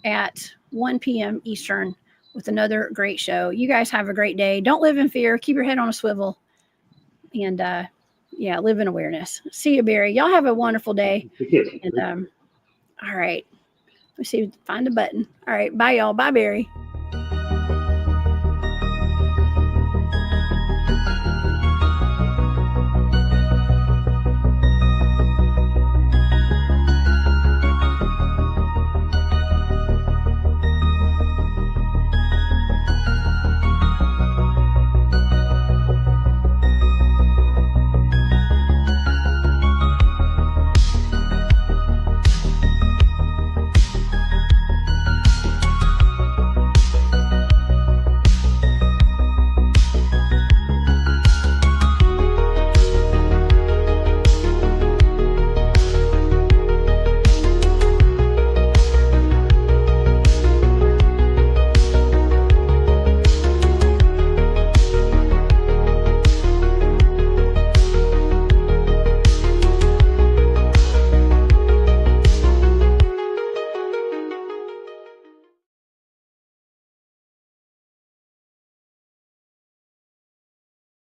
S1: at 1 p.m. Eastern with another great show. You guys have a great day. Don't live in fear. Keep your head on a swivel. And live in awareness. See you, Barry. Y'all have a wonderful day. And all right. Let's see. Find a button. All right. Bye, y'all. Bye, Barry.